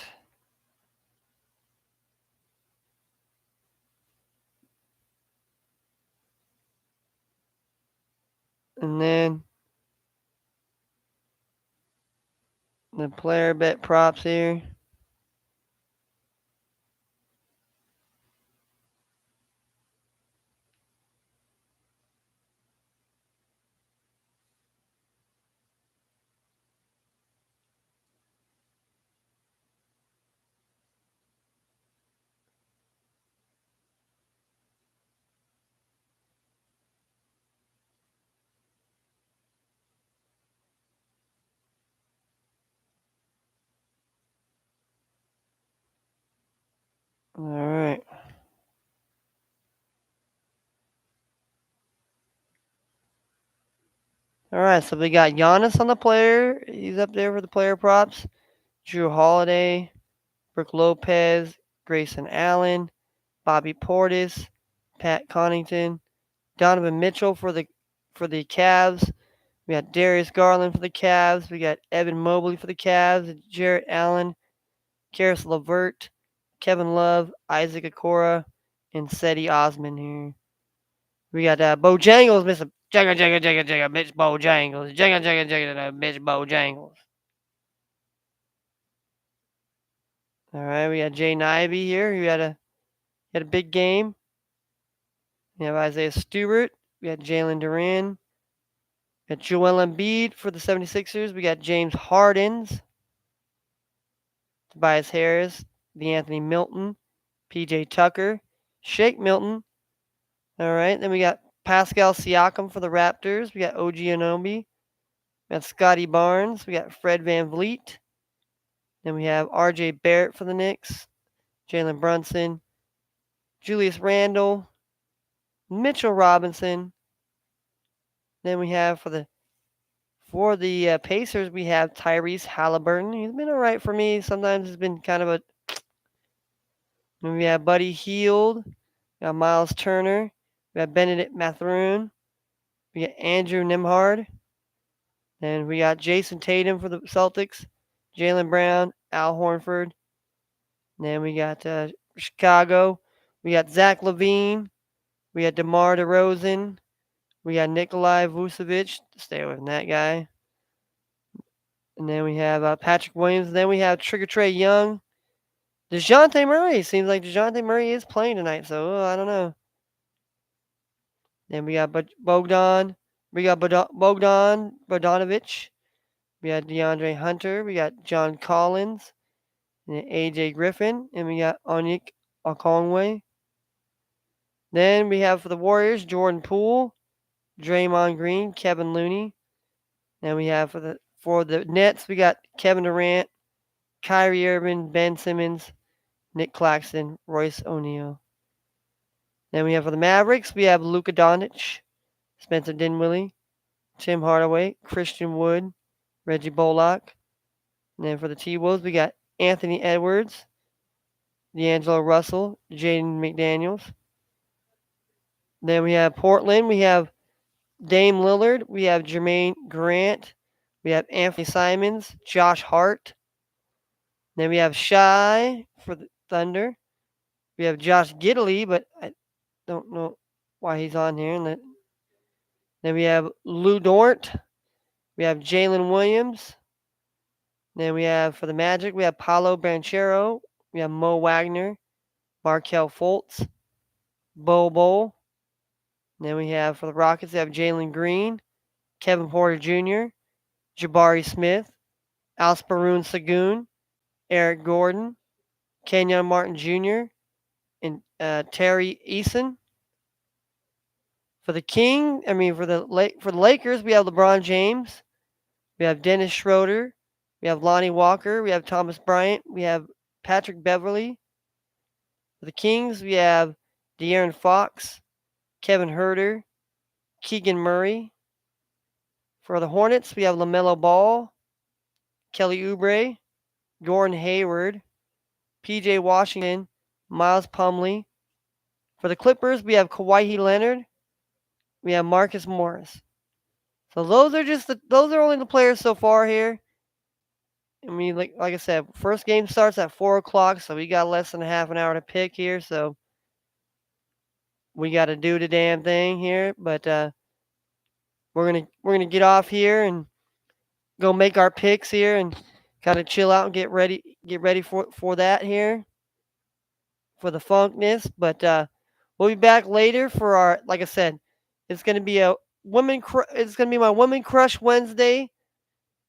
And then the player bet props here. All right. All right. So we got Giannis on the player. He's up there for the player props. Drew Holiday, Brooke Lopez, Grayson Allen, Bobby Portis, Pat Connaughton, Donovan Mitchell for the Cavs. We got Darius Garland for the Cavs. We got Evan Mobley for the Cavs. Jarrett Allen, Karis LeVert, Kevin Love, Isaac Okoro, and Cedi Osman here. We got Bojangles, Mr. Jagga, bitch Bojangles. Jagga, bitch Bojangles. All right, we got Jay Ivey here. Who had a big game. We have Isaiah Stewart. We got Jalen Duran. We got Joel Embiid for the 76ers. We got James Hardens, Tobias Harris, DeAnthony Milton, PJ Tucker, Shake Milton. All right, then we got Pascal Siakam for the Raptors. We got OG Anunoby. We got Scotty Barnes. We got Fred Van Vliet. Then we have RJ Barrett for the Knicks. Jalen Brunson. Julius Randle. Mitchell Robinson. Then we have for the Pacers, we have Tyrese Halliburton. He's been all right for me. Sometimes he's been kind of a. Then we have Buddy Hield. We got Miles Turner. We got Benedict Mathurin. We got Andrew Nimhard. Then we got Jason Tatum for the Celtics. Jaylen Brown, Al Horford. Then we got Chicago. We got Zach LaVine. We got DeMar DeRozan. We got Nikolai Vucevic. Stay away from that guy. And then we have Patrick Williams. And then we have Trigger Trey Young. DeJounte Murray. Seems like DeJounte Murray is playing tonight, so I don't know. Then we got Bogdan. We got Bogdan Bogdanovic. We got DeAndre Hunter. We got John Collins. And AJ Griffin. And we got Onyek Okongwu. Then we have for the Warriors, Jordan Poole, Draymond Green, Kevin Looney. Then we have for the Nets, we got Kevin Durant, Kyrie Irving, Ben Simmons, Nick Claxton, Royce O'Neal. Then we have for the Mavericks, we have Luka Doncic, Spencer Dinwiddie, Tim Hardaway, Christian Wood, Reggie Bullock. And then for the T-Wolves, we got Anthony Edwards, D'Angelo Russell, Jaden McDaniels. Then we have Portland. We have Dame Lillard. We have Jermaine Grant. We have Anthony Simons, Josh Hart. Then we have Shy for the Thunder. We have Josh Giddey, but I don't know why he's on here. And then we have Lou Dort. We have Jalen Williams. Then we have for the Magic, we have Paolo Banchero. We have Mo Wagner, Markel Fultz, Bo. Then we have for the Rockets, we have Jalen Green, Kevin Porter Jr., Jabari Smith, Alsparoon Sagoon, Eric Gordon, Kenyon Martin Jr., and Terry Eason. For the Lakers, we have LeBron James, we have Dennis Schroeder, we have Lonnie Walker, we have Thomas Bryant, we have Patrick Beverly. For the Kings, we have De'Aaron Fox, Kevin Huerter, Keegan Murray. For the Hornets, we have LaMelo Ball, Kelly Oubre, Gordon Hayward, PJ Washington, Miles Plumlee. For the Clippers, we have Kawhi Leonard, we have Marcus Morris. So those are only the players so far here. I mean, like I said, first game starts at 4:00, so we got less than a half an hour to pick here. So we got to do the damn thing here. But we're gonna get off here and go make our picks here and kind of chill out and get ready for that here for the funkness. But we'll be back later for our, like I said, it's gonna be it's gonna be my Women Crush Wednesday.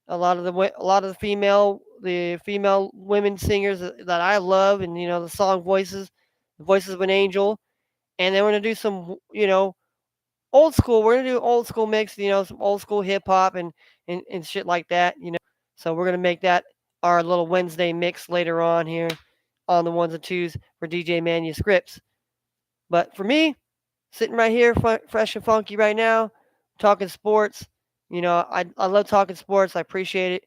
A lot of the female women singers that I love, and the song voices, the voices of an angel. And then we're gonna do some old school. We're gonna do old school mix, some old school hip hop and shit like that. So we're gonna make that our little Wednesday mix later on here on the ones and twos for DJ Manuscripts. But for me, sitting right here, fresh and funky right now, talking sports. I love talking sports. I appreciate it,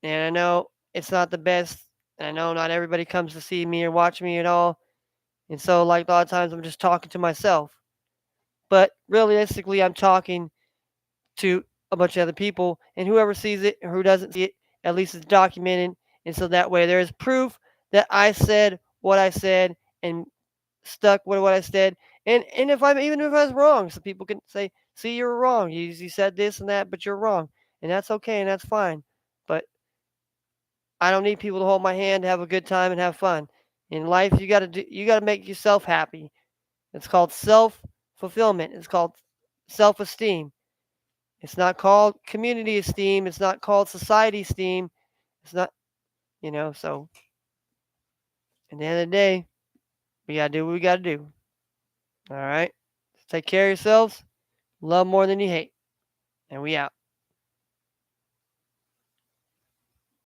and I know it's not the best. And I know not everybody comes to see me or watch me at all. And so, like a lot of times, I'm just talking to myself. But realistically, I'm talking to a bunch of other people, and whoever sees it or who doesn't see it, at least it's documented, and so that way there is proof that I said what I said and stuck with what I said. And even if I was wrong, so people can say, "See, you were wrong. You said this and that, but you're wrong," and that's okay and that's fine. But I don't need people to hold my hand, to have a good time, and have fun. In life, you got to make yourself happy. It's called self fulfillment. It's called self esteem. It's not called community esteem. It's not called society esteem. It's not, so at the end of the day, we got to do what we got to do. All right? Take care of yourselves. Love more than you hate. And we out.